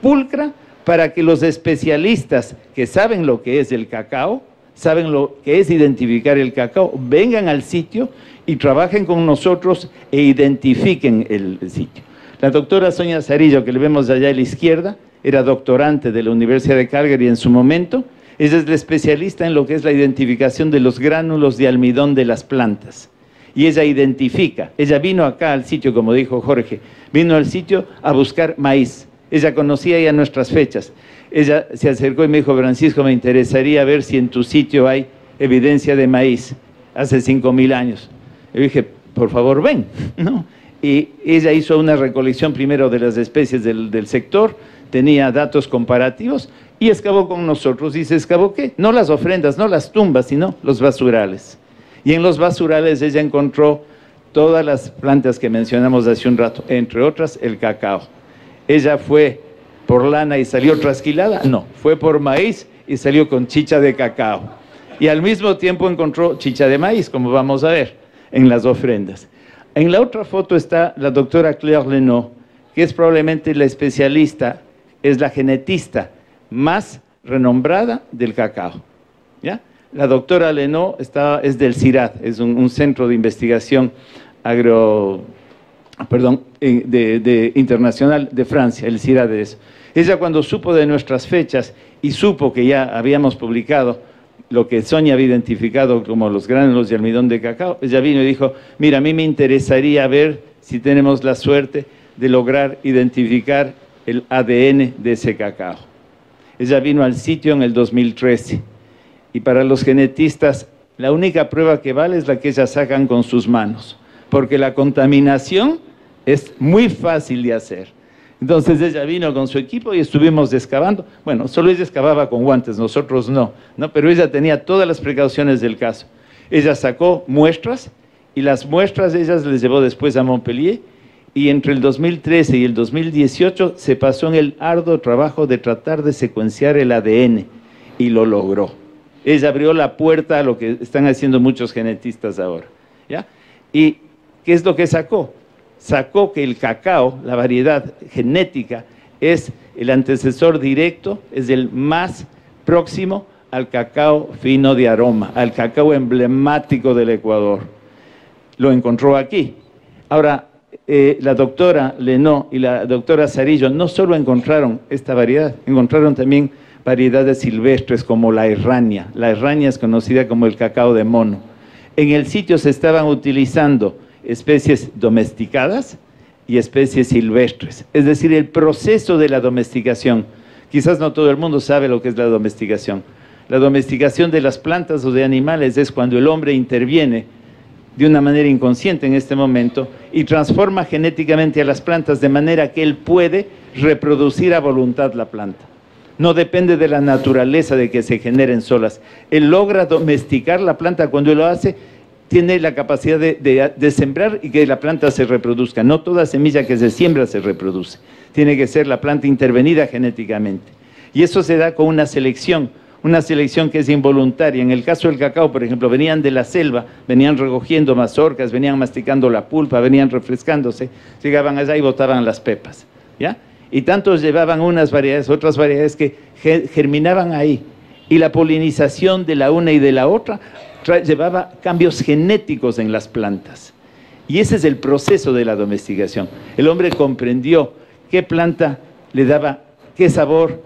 Speaker 3: pulcra, para que los especialistas que saben lo que es el cacao, saben lo que es identificar el cacao, vengan al sitio y trabajen con nosotros e identifiquen el sitio. La doctora Sonia Zarillo, que le vemos allá a la izquierda, era doctorante de la Universidad de Calgary en su momento. Ella es la especialista en lo que es la identificación de los gránulos de almidón de las plantas. Y ella identifica, ella vino acá al sitio, como dijo Jorge, vino al sitio a buscar maíz. Ella conocía ya nuestras fechas. Ella se acercó y me dijo, Francisco, me interesaría ver si en tu sitio hay evidencia de maíz hace 5.000 años. Yo dije, por favor, ven, ¿no? Y ella hizo una recolección primero de las especies del sector, tenía datos comparativos y excavó con nosotros. ¿Y se excavó qué? No las ofrendas, no las tumbas, sino los basurales. Y en los basurales ella encontró todas las plantas que mencionamos hace un rato, entre otras el cacao. ¿Ella fue por lana y salió trasquilada? No, fue por maíz y salió con chicha de cacao. Y al mismo tiempo encontró chicha de maíz, como vamos a ver, en las ofrendas. En la otra foto está la doctora Claire Lenot, que es probablemente la especialista, es la genetista más renombrada del cacao, ¿ya? La doctora Lenot es del CIRAD, es un centro de investigación internacional de Francia, el CIRAD de eso. Ella cuando supo de nuestras fechas y supo que ya habíamos publicado lo que Sonia había identificado como los gránulos de almidón de cacao, ella vino y dijo, mira, a mí me interesaría ver si tenemos la suerte de lograr identificar el ADN de ese cacao. Ella vino al sitio en el 2013 y para los genetistas la única prueba que vale es la que ellas sacan con sus manos, porque la contaminación es muy fácil de hacer. Entonces ella vino con su equipo y estuvimos excavando. Bueno, solo ella excavaba con guantes, nosotros no, pero ella tenía todas las precauciones del caso. Ella sacó muestras y las muestras ellas les llevó después a Montpellier y entre el 2013 y el 2018 se pasó en el arduo trabajo de tratar de secuenciar el ADN y lo logró. Ella abrió la puerta a lo que están haciendo muchos genetistas ahora, ¿ya? ¿Y qué es lo que sacó? Sacó que el cacao, la variedad genética, es el antecesor directo, es el más próximo al cacao fino de aroma, al cacao emblemático del Ecuador. Lo encontró aquí. Ahora, la doctora Lenot y la doctora Sarillo no solo encontraron esta variedad, encontraron también variedades silvestres como la errania. La errania es conocida como el cacao de mono. En el sitio se estaban utilizando especies domesticadas y especies silvestres. Es decir, el proceso de la domesticación. Quizás no todo el mundo sabe lo que es la domesticación. La domesticación de las plantas o de animales es cuando el hombre interviene de una manera inconsciente en este momento y transforma genéticamente a las plantas de manera que él puede reproducir a voluntad la planta. No depende de la naturaleza de que se generen solas. Él logra domesticar la planta cuando él lo hace, tiene la capacidad de sembrar y que la planta se reproduzca. No toda semilla que se siembra se reproduce. Tiene que ser la planta intervenida genéticamente. Y eso se da con una selección que es involuntaria. En el caso del cacao, por ejemplo, venían de la selva, venían recogiendo mazorcas, venían masticando la pulpa, venían refrescándose, llegaban allá y botaban las pepas, ¿ya? Y tantos llevaban unas variedades, otras variedades que germinaban ahí. Y la polinización de la una y de la otra llevaba cambios genéticos en las plantas. Y ese es el proceso de la domesticación. El hombre comprendió qué planta le daba qué sabor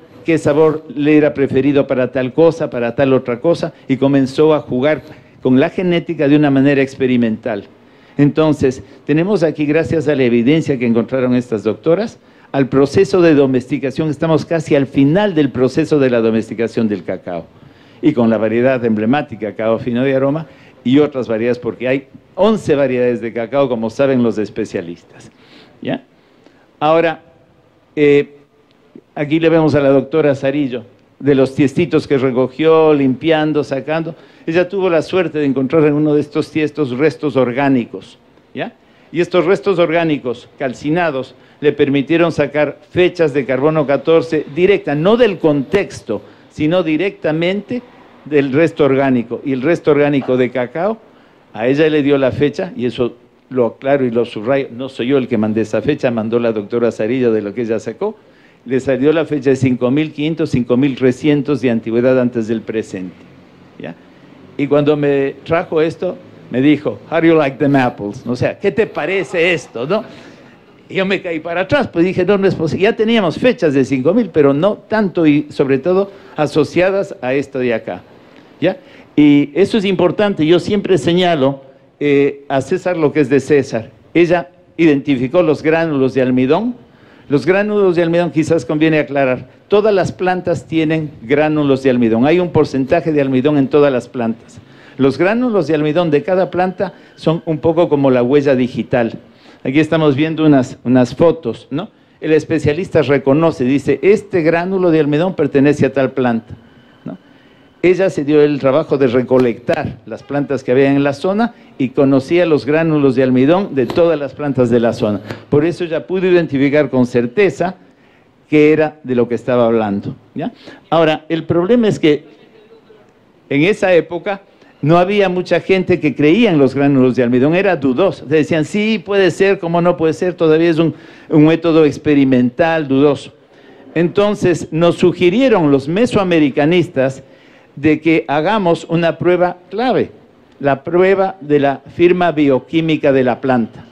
Speaker 3: le era preferido para tal cosa, para tal otra cosa, y comenzó a jugar con la genética de una manera experimental. Entonces, tenemos aquí, gracias a la evidencia que encontraron estas doctoras, al proceso de domesticación, estamos casi al final del proceso de la domesticación del cacao. Y con la variedad emblemática, cacao fino de aroma, y otras variedades, porque hay 11 variedades de cacao, como saben los especialistas, ¿ya? Ahora, aquí le vemos a la doctora Sarillo, de los tiestitos que recogió, limpiando, sacando. Ella tuvo la suerte de encontrar en uno de estos tiestos restos orgánicos, ¿ya? Y estos restos orgánicos calcinados le permitieron sacar fechas de carbono 14 directa, no del contexto, sino directamente del resto orgánico. Y el resto orgánico de cacao, a ella le dio la fecha, y eso lo aclaro y lo subrayo, no soy yo el que mandé esa fecha, mandó la doctora Sarillo de lo que ella sacó, le salió la fecha de 5.500, 5.300 de antigüedad antes del presente, ¿ya? Y cuando me trajo esto, me dijo, how do you like them apples? O sea, ¿qué te parece esto, no? Y yo me caí para atrás, pues dije, no es posible. Ya teníamos fechas de 5.000, pero no tanto y sobre todo asociadas a esto de acá, ¿ya? Y eso es importante, yo siempre señalo a César lo que es de César. Ella identificó los gránulos de almidón, Los gránulos de almidón, quizás conviene aclarar, todas las plantas tienen gránulos de almidón. Hay un porcentaje de almidón en todas las plantas. Los gránulos de almidón de cada planta son un poco como la huella digital. Aquí estamos viendo unas fotos, ¿no? El especialista reconoce, dice, este gránulo de almidón pertenece a tal planta, ¿no? Ella se dio el trabajo de recolectar las plantas que había en la zona y conocía los gránulos de almidón de todas las plantas de la zona. Por eso ella pudo identificar con certeza qué era de lo que estaba hablando, ¿ya? Ahora, el problema es que en esa época no había mucha gente que creía en los gránulos de almidón, era dudoso. Decían, sí, puede ser, cómo no puede ser, todavía es un método experimental, dudoso. Entonces, nos sugirieron los mesoamericanistas de que hagamos una prueba clave, la prueba de la firma bioquímica de la planta.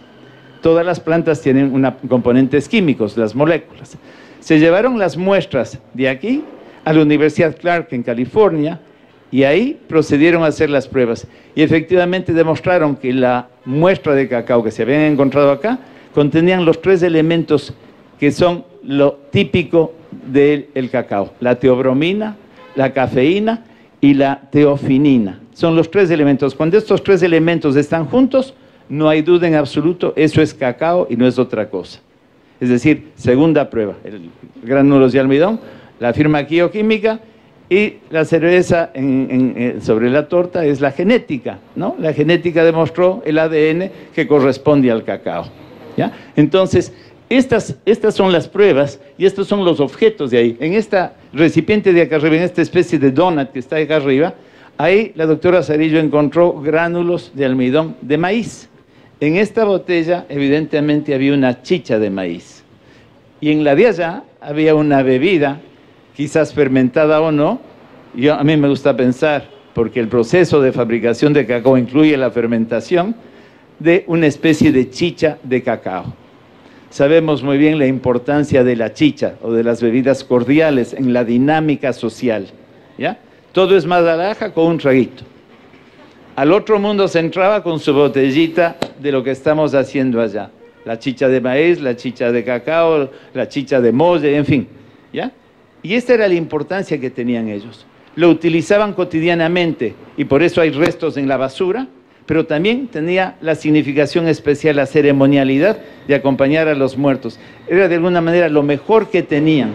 Speaker 3: Todas las plantas tienen componentes químicos, las moléculas. Se llevaron las muestras de aquí a la Universidad Clark en California, y ahí procedieron a hacer las pruebas. Y efectivamente demostraron que la muestra de cacao que se habían encontrado acá contenían los 3 elementos que son lo típico del cacao: la teobromina, la cafeína y la teofinina. Son los 3 elementos. Cuando estos 3 elementos están juntos, no hay duda en absoluto, eso es cacao y no es otra cosa. Es decir, segunda prueba, el gránulos de almidón, la firma bioquímica. Y la cereza sobre la torta es la genética, ¿no? La genética demostró el ADN que corresponde al cacao, ¿ya? Entonces, estas son las pruebas y estos son los objetos de ahí. En esta recipiente de acá arriba, en esta especie de donut que está acá arriba, ahí la doctora Sarillo encontró gránulos de almidón de maíz. En esta botella, evidentemente, había una chicha de maíz. Y en la de allá había una bebida, quizás fermentada o no. A mí me gusta pensar, porque el proceso de fabricación de cacao incluye la fermentación, de una especie de chicha de cacao. Sabemos muy bien la importancia de la chicha o de las bebidas cordiales en la dinámica social, ¿ya? Todo es más naranja con un traguito. Al otro mundo se entraba con su botellita de lo que estamos haciendo allá. La chicha de maíz, la chicha de cacao, la chicha de molle, en fin, ¿ya? Y esta era la importancia que tenían ellos. Lo utilizaban cotidianamente y por eso hay restos en la basura, pero también tenía la significación especial, la ceremonialidad de acompañar a los muertos. Era de alguna manera lo mejor que tenían.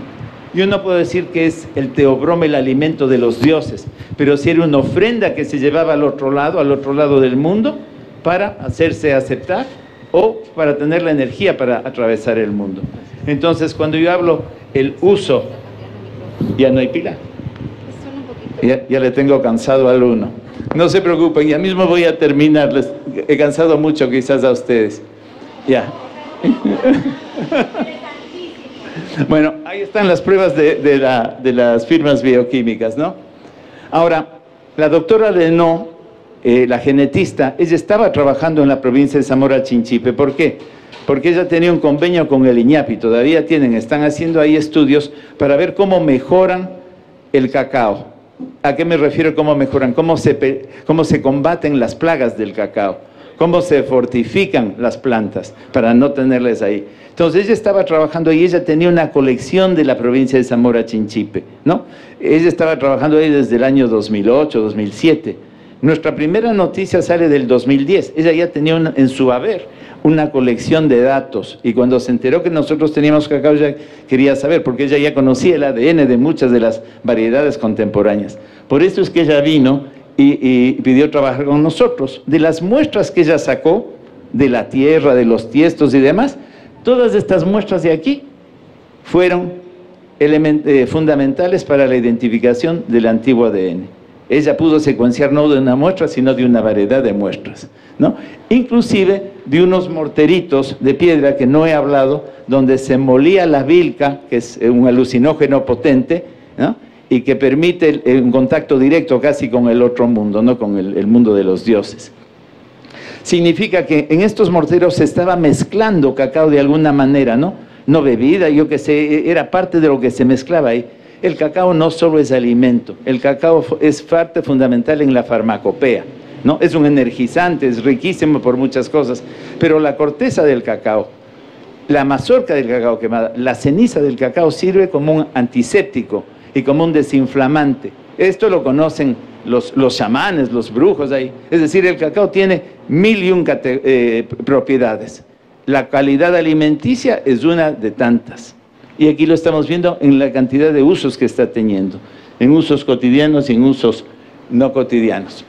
Speaker 3: Yo no puedo decir que es el teobroma el alimento de los dioses, pero sí era una ofrenda que se llevaba al otro lado del mundo, para hacerse aceptar o para tener la energía para atravesar el mundo. Entonces, cuando yo hablo el uso, ya no hay pila. Ya le tengo cansado al uno. No se preocupen, ya mismo voy a terminar. Les he cansado mucho quizás a ustedes. Ya. Bueno, ahí están las pruebas de las firmas bioquímicas, ¿no? Ahora, la doctora Lenó, la genetista, ella estaba trabajando en la provincia de Zamora Chinchipe. ¿Por qué? Porque ella tenía un convenio con el INAPI, todavía están haciendo ahí estudios para ver cómo mejoran el cacao. ¿A qué me refiero cómo mejoran? Cómo se combaten las plagas del cacao, cómo se fortifican las plantas para no tenerlas ahí. Entonces ella estaba trabajando ahí, ella tenía una colección de la provincia de Zamora Chinchipe, ¿no? Ella estaba trabajando ahí desde el año 2008, 2007. Nuestra primera noticia sale del 2010, ella ya tenía en su haber una colección de datos, y cuando se enteró que nosotros teníamos cacao ya quería saber, porque ella ya conocía el ADN de muchas de las variedades contemporáneas. Por eso es que ella vino y pidió trabajar con nosotros. De las muestras que ella sacó, de la tierra, de los tiestos y demás, todas estas muestras de aquí fueron fundamentales para la identificación del antiguo ADN. Ella pudo secuenciar no de una muestra, sino de una variedad de muestras, ¿no? Inclusive de unos morteritos de piedra que no he hablado, donde se molía la vilca, que es un alucinógeno potente, ¿no? Y que permite un contacto directo casi con el otro mundo, ¿no? Con el mundo de los dioses. Significa que en estos morteros se estaba mezclando cacao de alguna manera, ¿no? No bebida, yo qué sé, era parte de lo que se mezclaba ahí. El cacao no solo es alimento, el cacao es parte fundamental en la farmacopea, ¿no? Es un energizante, es riquísimo por muchas cosas, pero la corteza del cacao la mazorca del cacao quemada, la ceniza del cacao sirve como un antiséptico y como un desinflamante. Esto lo conocen los chamanes, los brujos ahí. Es decir, el cacao tiene 1001 propiedades. La calidad alimenticia es una de tantas. Y aquí lo estamos viendo en la cantidad de usos que está teniendo, en usos cotidianos y en usos no cotidianos.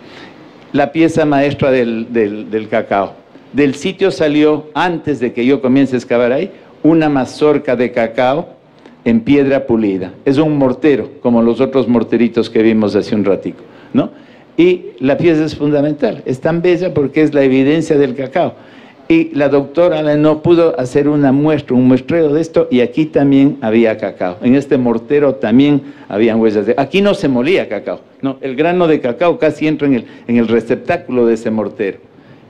Speaker 3: La pieza maestra del cacao. Del sitio salió, antes de que yo comience a excavar ahí, una mazorca de cacao en piedra pulida. Es un mortero, como los otros morteritos que vimos hace un ratico, ¿no? Y la pieza es fundamental, es tan bella porque es la evidencia del cacao. Y la doctora no pudo hacer una muestra, un muestreo de esto, y aquí también había cacao. En este mortero también habían huellas de... Aquí no se molía cacao, no, el grano de cacao casi entra en el receptáculo de ese mortero.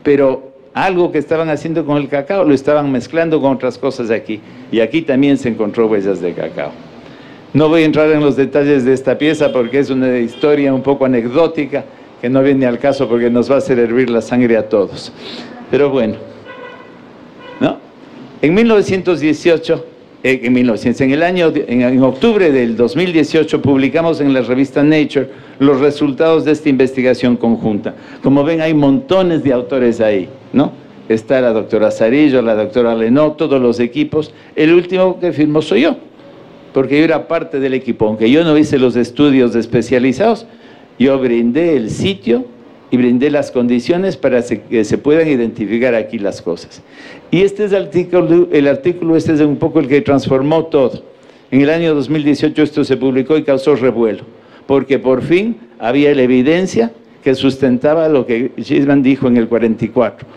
Speaker 3: Pero algo que estaban haciendo con el cacao lo estaban mezclando con otras cosas aquí. Y aquí también se encontró huellas de cacao. No voy a entrar en los detalles de esta pieza porque es una historia un poco anecdótica que no viene al caso porque nos va a hacer hervir la sangre a todos. Pero bueno, ¿no? En 1918, en octubre del 2018 publicamos en la revista Nature los resultados de esta investigación conjunta. Como ven, hay montones de autores ahí, ¿no? Está la doctora Zarillo, la doctora Lenó, todos los equipos. El último que firmó soy yo, porque yo era parte del equipo. Aunque yo no hice los estudios especializados, yo brindé el sitio y brindé las condiciones para que se puedan identificar aquí las cosas. Y este es el artículo este es un poco el que transformó todo. En el año 2018 esto se publicó y causó revuelo, porque por fin había la evidencia que sustentaba lo que Gisman dijo en el 44.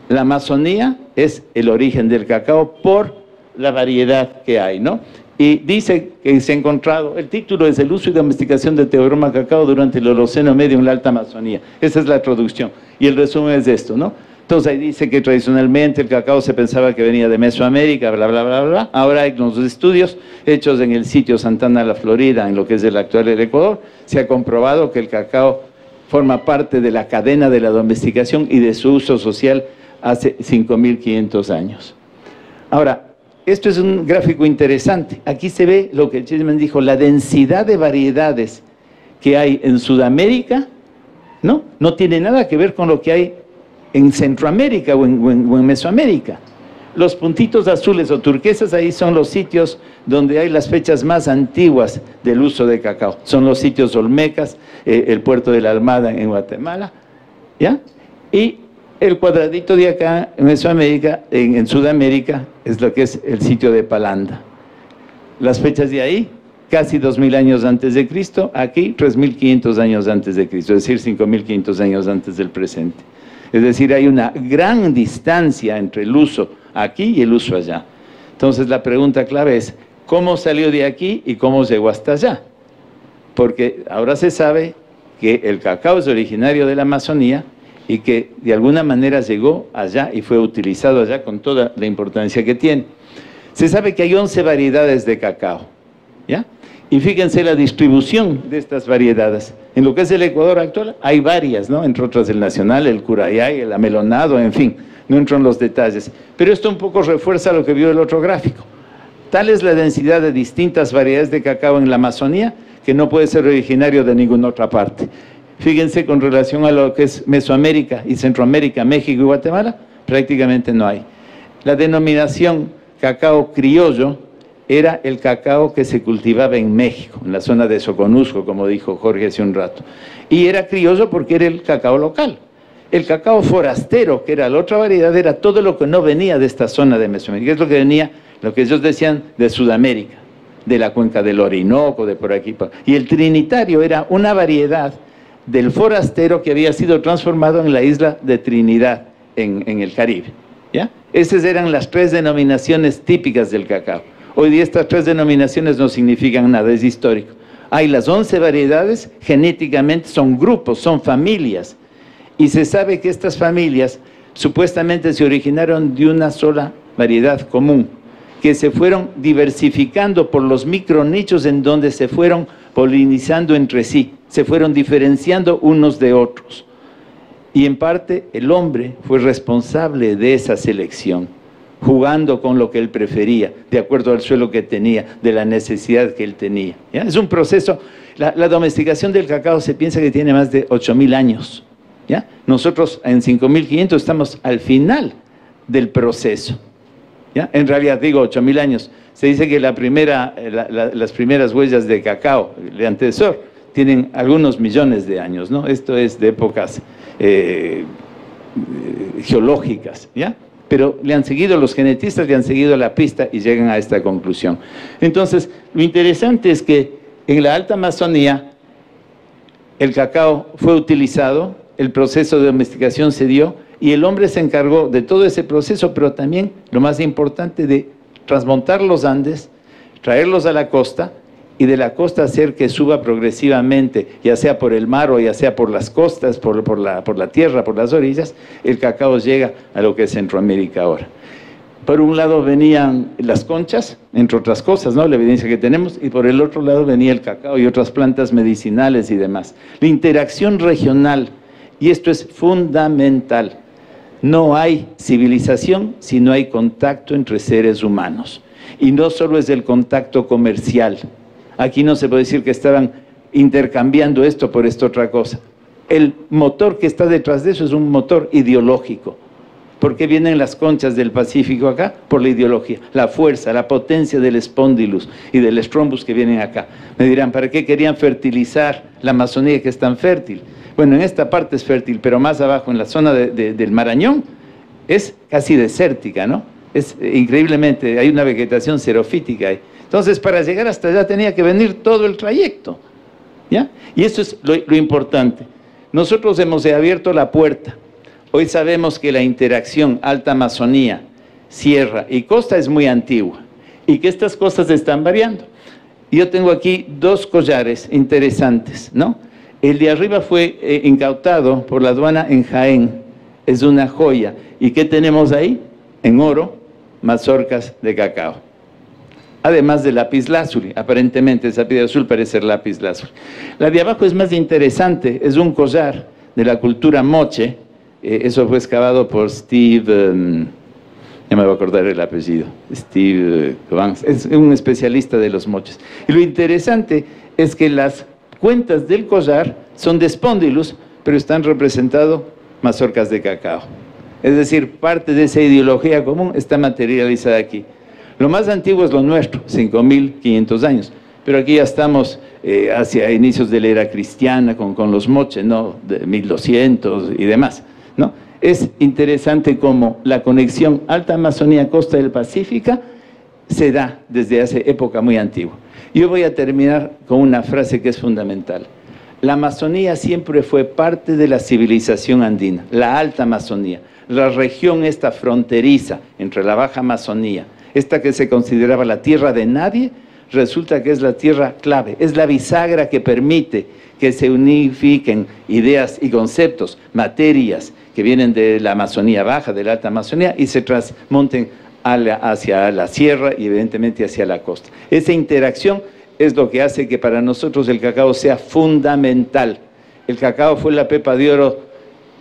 Speaker 3: La Amazonía es el origen del cacao por la variedad que hay, ¿no? Y dice que se ha encontrado, el título es El uso y domesticación de Theobroma cacao durante el Holoceno medio en la Alta Amazonía. Esa es la traducción. Y el resumen es esto, ¿no? Entonces ahí dice que tradicionalmente el cacao se pensaba que venía de Mesoamérica, bla, bla, bla, bla. Ahora hay unos estudios hechos en el sitio Santana, la Florida, en lo que es el actual Ecuador. Se ha comprobado que el cacao forma parte de la cadena de la domesticación y de su uso social hace 5.500 años. Ahora, esto es un gráfico interesante. Aquí se ve lo que Gisman dijo, la densidad de variedades que hay en Sudamérica, ¿no? No tiene nada que ver con lo que hay en Centroamérica o en Mesoamérica. Los puntitos azules o turquesas ahí son los sitios donde hay las fechas más antiguas del uso de cacao. Son los sitios olmecas, el puerto de la Almada en Guatemala, ¿ya? Y el cuadradito de acá en Mesoamérica, en Sudamérica, es lo que es el sitio de Palanda. Las fechas de ahí, casi 2.000 años antes de Cristo, aquí 3.500 años antes de Cristo, es decir, 5.500 años antes del presente. Es decir, hay una gran distancia entre el uso aquí y el uso allá. Entonces la pregunta clave es, ¿cómo salió de aquí y cómo llegó hasta allá? Porque ahora se sabe que el cacao es originario de la Amazonía y que de alguna manera llegó allá y fue utilizado allá con toda la importancia que tiene. Se sabe que hay 11 variedades de cacao, ¿ya? Y fíjense la distribución de estas variedades. En lo que es el Ecuador actual hay varias, ¿no? Entre otras el nacional, el curayay, el amelonado, en fin, no entro en los detalles. Pero esto un poco refuerza lo que vio el otro gráfico. Tal es la densidad de distintas variedades de cacao en la Amazonía que no puede ser originario de ninguna otra parte. Fíjense con relación a lo que es Mesoamérica y Centroamérica, México y Guatemala, prácticamente no hay. La denominación cacao criollo era el cacao que se cultivaba en México, en la zona de Soconusco, como dijo Jorge hace un rato. Y era criollo porque era el cacao local. El cacao forastero, que era la otra variedad, era todo lo que no venía de esta zona de Mesoamérica, es lo que venía, lo que ellos decían, de Sudamérica, de la cuenca del Orinoco, de por aquí. Y el trinitario era una variedad del forastero que había sido transformado en la isla de Trinidad, en el Caribe, ¿ya? Esas eran las 3 denominaciones típicas del cacao. Hoy día estas 3 denominaciones no significan nada, es histórico. Hay las 11 variedades, genéticamente son grupos, son familias, y se sabe que estas familias supuestamente se originaron de una sola variedad común, que se fueron diversificando por los micronichos en donde se fueron polinizando entre sí, se fueron diferenciando unos de otros. Y en parte el hombre fue responsable de esa selección, jugando con lo que él prefería, de acuerdo al suelo que tenía, de la necesidad que él tenía. ¿Ya? Es un proceso, la domesticación del cacao se piensa que tiene más de 8.000 años. ¿Ya? Nosotros en 5.500 estamos al final del proceso. ¿Ya? En realidad digo 8.000 años. Se dice que las primeras huellas de cacao, el antecesor, tienen algunos millones de años, ¿no? Esto es de épocas geológicas, ¿ya? Pero los genetistas le han seguido la pista y llegan a esta conclusión. Entonces, lo interesante es que en la Alta Amazonía el cacao fue utilizado, el proceso de domesticación se dio y el hombre se encargó de todo ese proceso, pero también, lo más importante, de transmontar los Andes, traerlos a la costa y de la costa hacer que suba progresivamente, ya sea por el mar o ya sea por las costas, por la tierra, por las orillas, el cacao llega a lo que es Centroamérica ahora. Por un lado venían las conchas, entre otras cosas, ¿no? La evidencia que tenemos, y por el otro lado venía el cacao y otras plantas medicinales y demás. La interacción regional, y esto es fundamental. No hay civilización si no hay contacto entre seres humanos. Y no solo es el contacto comercial. Aquí no se puede decir que estaban intercambiando esto por esta otra cosa. El motor que está detrás de eso es un motor ideológico. ¿Por qué vienen las conchas del Pacífico acá? Por la ideología, la fuerza, la potencia del espondylus y del strombus que vienen acá. Me dirán, ¿para qué querían fertilizar la Amazonía que es tan fértil? Bueno, en esta parte es fértil, pero más abajo, en la zona del Marañón, es casi desértica, ¿no? Es increíblemente, hay una vegetación xerofítica ahí. Entonces, para llegar hasta allá tenía que venir todo el trayecto, ¿ya? Y eso es lo importante. Nosotros hemos abierto la puerta. Hoy sabemos que la interacción Alta Amazonía, sierra y costa es muy antigua y que estas cosas están variando. Yo tengo aquí dos collares interesantes, ¿no? El de arriba fue incautado por la aduana en Jaén, es una joya. ¿Y qué tenemos ahí? En oro, mazorcas de cacao. Además de lapislázuli, aparentemente esa piedra azul parece ser lapislázuli. La de abajo es más interesante, es un collar de la cultura moche, eso fue excavado por Steve, ya me voy a acordar el apellido, Steve Vance, es un especialista de los moches. Y lo interesante es que las cuentas del collar son de espondylus, pero están representados mazorcas de cacao. Es decir, parte de esa ideología común está materializada aquí. Lo más antiguo es lo nuestro, 5.500 años, pero aquí ya estamos hacia inicios de la era cristiana con los moches, ¿no? De 1200 y demás, ¿no? Es interesante cómo la conexión Alta Amazonía, costa del Pacífico, se da desde hace época muy antigua. Yo voy a terminar con una frase que es fundamental. La Amazonía siempre fue parte de la civilización andina, la Alta Amazonía, la región esta fronteriza entre la Baja Amazonía, esta que se consideraba la tierra de nadie, resulta que es la tierra clave, es la bisagra que permite que se unifiquen ideas y conceptos, materias que vienen de la Amazonía Baja, de la Alta Amazonía, y se transmonten hacia la sierra y evidentemente hacia la costa. Esa interacción es lo que hace que para nosotros el cacao sea fundamental. El cacao fue la pepa de oro,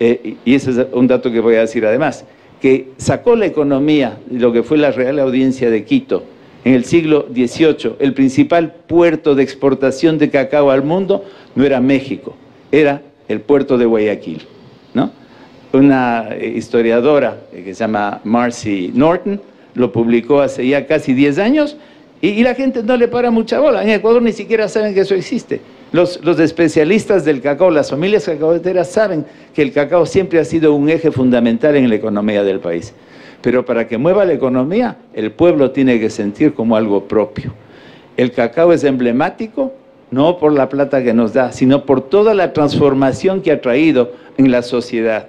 Speaker 3: y ese es un dato que voy a decir además, que sacó la economía de lo que fue la Real Audiencia de Quito. En el siglo XVIII, el principal puerto de exportación de cacao al mundo no era México, era el puerto de Guayaquil, ¿no? Una historiadora que se llama Marcy Norton lo publicó hace ya casi 10 años y la gente no le para mucha bola. En Ecuador ni siquiera saben que eso existe. Los especialistas del cacao, las familias cacaoteras saben que el cacao siempre ha sido un eje fundamental en la economía del país. Pero para que mueva la economía, el pueblo tiene que sentir como algo propio. El cacao es emblemático, no por la plata que nos da, sino por toda la transformación que ha traído en la sociedad.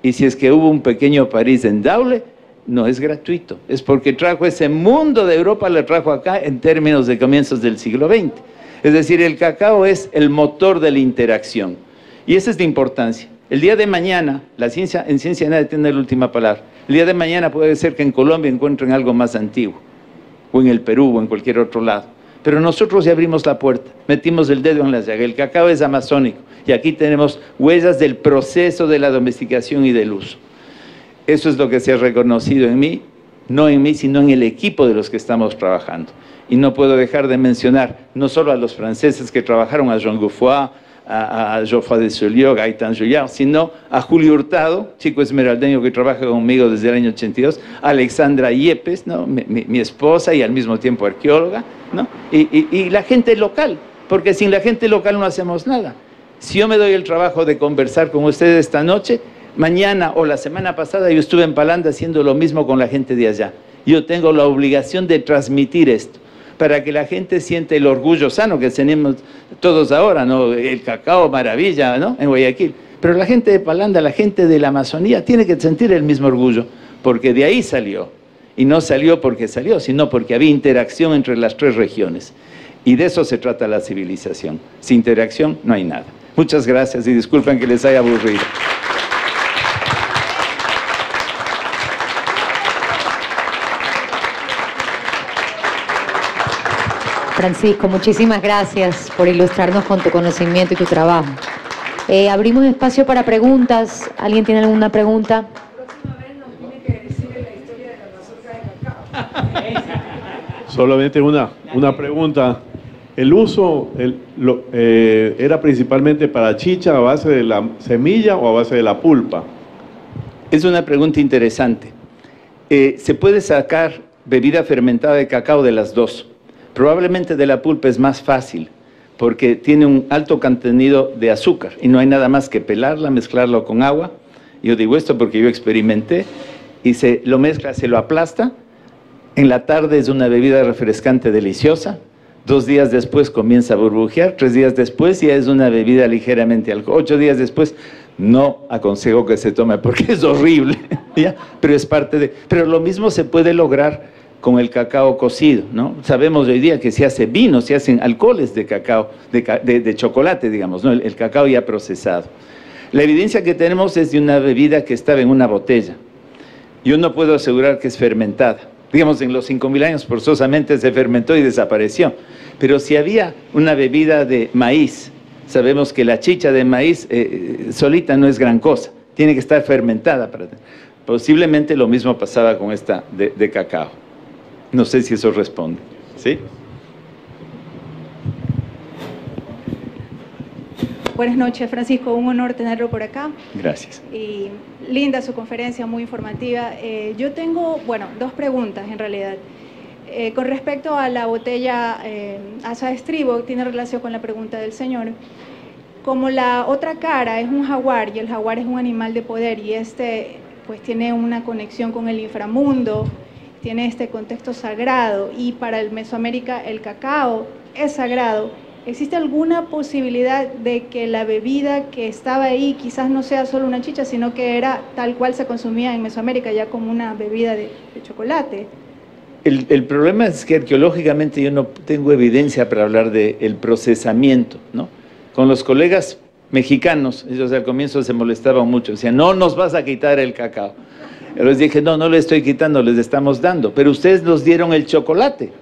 Speaker 3: Y si es que hubo un pequeño París en Daule, no es gratuito, es porque trajo ese mundo de Europa, lo trajo acá en términos de comienzos del siglo XX. Es decir, el cacao es el motor de la interacción. Y esa es la importancia. El día de mañana, en ciencia nadie tiene la última palabra. El día de mañana puede ser que en Colombia encuentren algo más antiguo, o en el Perú, o en cualquier otro lado. Pero nosotros ya abrimos la puerta, metimos el dedo en la llaga. El cacao es amazónico, y aquí tenemos huellas del proceso de la domesticación y del uso. Eso es lo que se ha reconocido en mí, no en mí, sino en el equipo de los que estamos trabajando. Y no puedo dejar de mencionar no solo a los franceses que trabajaron, a Jean Gouffoy, a Geoffroy de Saulieu, Gaëtan Juillard, sino a Julio Hurtado, chico esmeraldeño que trabaja conmigo desde el año 82, a Alexandra Yepes, ¿no? mi esposa y al mismo tiempo arqueóloga, ¿no? Y la gente local, porque sin la gente local no hacemos nada. Si yo me doy el trabajo de conversar con ustedes esta noche, mañana o la semana pasada yo estuve en Palanda haciendo lo mismo con la gente de allá. Yo tengo la obligación de transmitir esto, para que la gente sienta el orgullo sano que tenemos todos ahora, ¿no? El cacao, maravilla, ¿no? En Guayaquil. Pero la gente de Palanda, la gente de la Amazonía, tiene que sentir el mismo orgullo, porque de ahí salió. Y no salió porque salió, sino porque había interacción entre las tres regiones. Y de eso se trata la civilización. Sin interacción no hay nada. Muchas gracias y disculpen que les haya aburrido.
Speaker 1: Francisco, muchísimas gracias por ilustrarnos con tu conocimiento y tu trabajo. Abrimos espacio para preguntas. ¿Alguien tiene alguna pregunta?
Speaker 4: La próxima vez nos tiene que decir la historia de la mazorca de cacao.
Speaker 5: Solamente una pregunta. ¿El uso era principalmente para chicha a base de la semilla o a base de la pulpa?
Speaker 3: Es una pregunta interesante. Se puede sacar bebida fermentada de cacao de las dos. Probablemente de la pulpa es más fácil, porque tiene un alto contenido de azúcar y no hay nada más que pelarla, mezclarlo con agua. Yo digo esto porque yo experimenté, y se lo mezcla, se lo aplasta. En la tarde es una bebida refrescante deliciosa. 2 días después comienza a burbujear. 3 días después ya es una bebida ligeramente alcohólica. 8 días después no aconsejo que se tome porque es horrible, ¿ya? Pero es parte de... Pero lo mismo se puede lograr con el cacao cocido, ¿no? Sabemos hoy día que se hace vino, se hacen alcoholes de cacao, de chocolate, digamos, ¿no? El cacao ya procesado. La evidencia que tenemos es de una bebida que estaba en una botella. Yo no puedo asegurar que es fermentada. Digamos, en los 5000 años forzosamente se fermentó y desapareció. Pero si había una bebida de maíz, sabemos que la chicha de maíz solita no es gran cosa, tiene que estar fermentada. Posiblemente lo mismo pasaba con esta de cacao. No sé si eso responde. ¿Sí?
Speaker 4: Buenas noches, Francisco. Un honor tenerlo por acá.
Speaker 3: Gracias.
Speaker 4: Y linda su conferencia, muy informativa. Yo tengo, bueno, 2 preguntas en realidad. Con respecto a la botella Asa Estribo, tiene relación con la pregunta del señor. Como la otra cara es un jaguar y el jaguar es un animal de poder y pues tiene una conexión con el inframundo, tiene este contexto sagrado y para el Mesoamérica el cacao es sagrado. ¿Existe alguna posibilidad de que la bebida que estaba ahí quizás no sea solo una chicha, sino que era tal cual se consumía en Mesoamérica ya como una bebida de chocolate?
Speaker 3: El problema es que arqueológicamente yo no tengo evidencia para hablar del procesamiento, ¿no? Con los colegas mexicanos, ellos al comienzo se molestaban mucho, decían, no nos vas a quitar el cacao. Yo les dije, no le estoy quitando, les estamos dando, pero ustedes nos dieron el chocolate,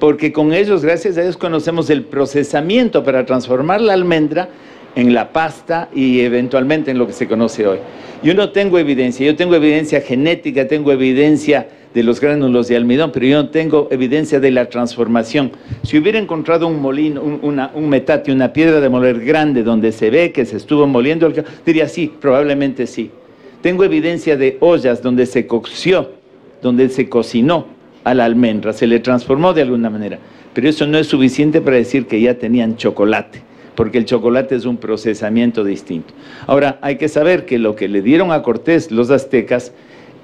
Speaker 3: porque con ellos, gracias a Dios, conocemos el procesamiento para transformar la almendra en la pasta y eventualmente en lo que se conoce hoy. Yo no tengo evidencia, yo tengo evidencia genética, tengo evidencia de los gránulos de almidón, pero yo no tengo evidencia de la transformación. Si hubiera encontrado un molino, un metate, una piedra de moler grande donde se ve que se estuvo moliendo, diría sí, probablemente sí. Tengo evidencia de ollas donde se coció, donde se cocinó a la almendra, se le transformó de alguna manera, pero eso no es suficiente para decir que ya tenían chocolate, porque el chocolate es un procesamiento distinto. Ahora, hay que saber que lo que le dieron a Cortés los aztecas,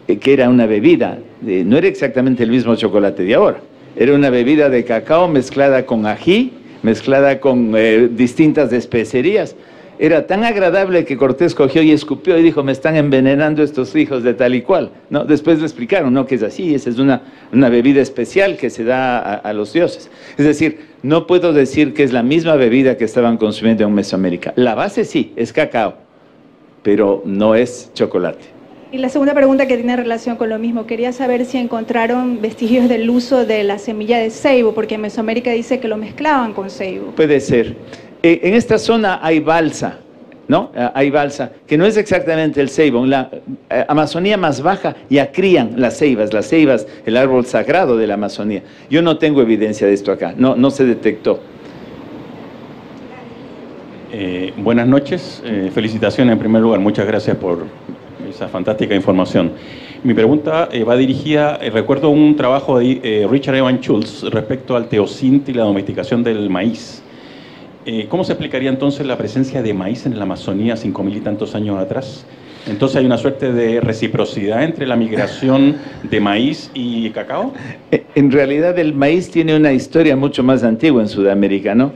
Speaker 3: que era una bebida, no era exactamente el mismo chocolate de ahora, era una bebida de cacao mezclada con ají, mezclada con distintas especerías. Era tan agradable que Cortés cogió y escupió y dijo, me están envenenando estos hijos de tal y cual, ¿no? Después le explicaron, no, que es así, esa es una bebida especial que se da a los dioses. Es decir, no puedo decir que es la misma bebida que estaban consumiendo en Mesoamérica. La base sí, es cacao, pero no es chocolate.
Speaker 4: Y la segunda pregunta que tiene relación con lo mismo, quería saber si encontraron vestigios del uso de la semilla de ceibo, porque en Mesoamérica dice que lo mezclaban con ceibo.
Speaker 3: Puede ser. En esta zona hay balsa, ¿no? Hay balsa, que no es exactamente el ceibo. En la Amazonía más baja ya crían las ceibas, el árbol sagrado de la Amazonía. Yo no tengo evidencia de esto acá, no se detectó.
Speaker 6: Buenas noches, felicitaciones en primer lugar, muchas gracias por esa fantástica información. Mi pregunta va dirigida, recuerdo un trabajo de Richard Evans Schultz respecto al teosinte y la domesticación del maíz. ¿Cómo se explicaría entonces la presencia de maíz en la Amazonía 5.000 y tantos años atrás? Entonces hay una suerte de reciprocidad entre la migración de maíz y cacao.
Speaker 3: En realidad el maíz tiene una historia mucho más antigua en Sudamérica, ¿no?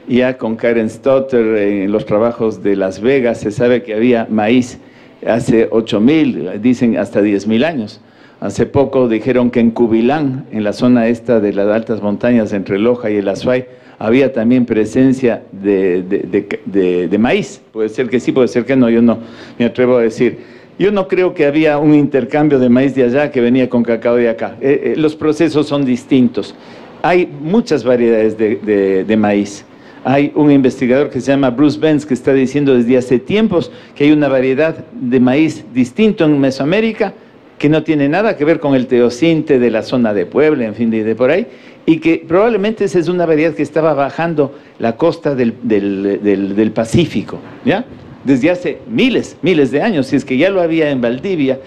Speaker 3: Ya con Karen Stotter en los trabajos de Las Vegas se sabe que había maíz hace 8.000, dicen hasta 10.000 años. Hace poco dijeron que en Cubilán, en la zona esta de las altas montañas entre Loja y el Azuay, había también presencia de maíz. Puede ser que sí, puede ser que no, yo no me atrevo a decir. Yo no creo que había un intercambio de maíz de allá que venía con cacao de acá. Los procesos son distintos. Hay muchas variedades de maíz. Hay un investigador que se llama Bruce Benz que está diciendo desde hace tiempos que hay una variedad de maíz distinto en Mesoamérica que no tiene nada que ver con el teosinte de la zona de Puebla, en fin, de por ahí, y que probablemente esa es una variedad que estaba bajando la costa del Pacífico, ¿ya? Desde hace miles de años, si es que ya lo había en Valdivia,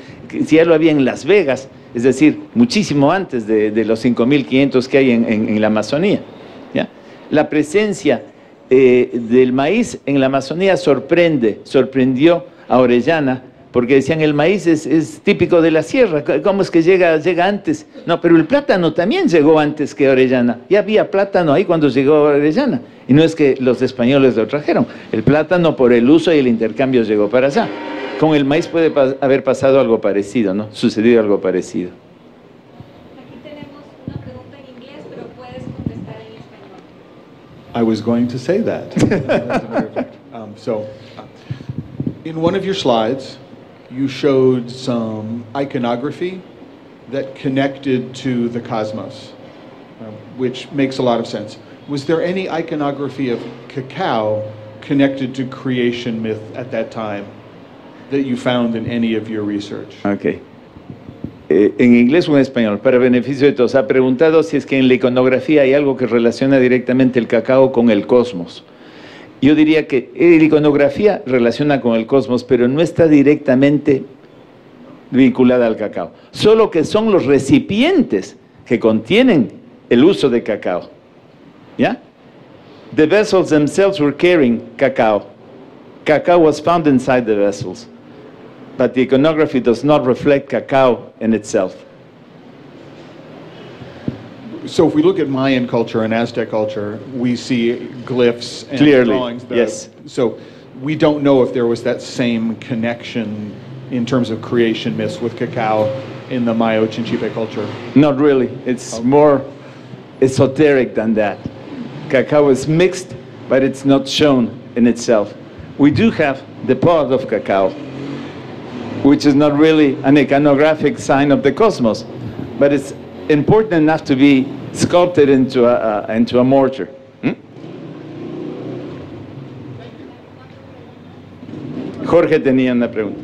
Speaker 3: si ya lo había en Las Vegas, es decir, muchísimo antes de los 5.500 que hay en la Amazonía, ¿ya? La presencia del maíz en la Amazonía sorprendió a Orellana, porque decían el maíz es típico de la sierra, ¿cómo es que llega antes? No, pero el plátano también llegó antes que Orellana, ya había plátano ahí cuando llegó Orellana, y no es que los españoles lo trajeron, el plátano por el uso y el intercambio llegó para allá. Con el maíz puede haber pasado algo parecido, ¿no? Sucedido algo parecido.
Speaker 7: I was going to say that. As a matter of fact. In one of your slides, you showed some iconography that connected to the cosmos, which makes a lot of sense. Was there any iconography of cacao connected to creation myth at that time that you found in any of your research?
Speaker 3: Okay. En inglés o en español, para beneficio de todos, ha preguntado si es que en la iconografía hay algo que relaciona directamente el cacao con el cosmos. Yo diría que la iconografía relaciona con el cosmos, pero no está directamente vinculada al cacao. Solo que son los recipientes que contienen el uso de cacao. ¿Ya? The vessels themselves were carrying cacao. Cacao was found inside the vessels. But the iconography does not reflect cacao in itself.
Speaker 7: So if we look at Mayan culture and Aztec culture, we see glyphs and
Speaker 3: Clearly,
Speaker 7: drawings.
Speaker 3: yes.
Speaker 7: So we don't know if there was that same connection in terms of creation myths with cacao in the Mayo Chinchipe culture.
Speaker 3: Not really. It's more esoteric than that. Cacao is mixed, but it's not shown in itself. We do have the pod of cacao, which is not really an iconographic sign of the cosmos, but it's important enough to be sculpted into a mortar. Jorge tenía una pregunta.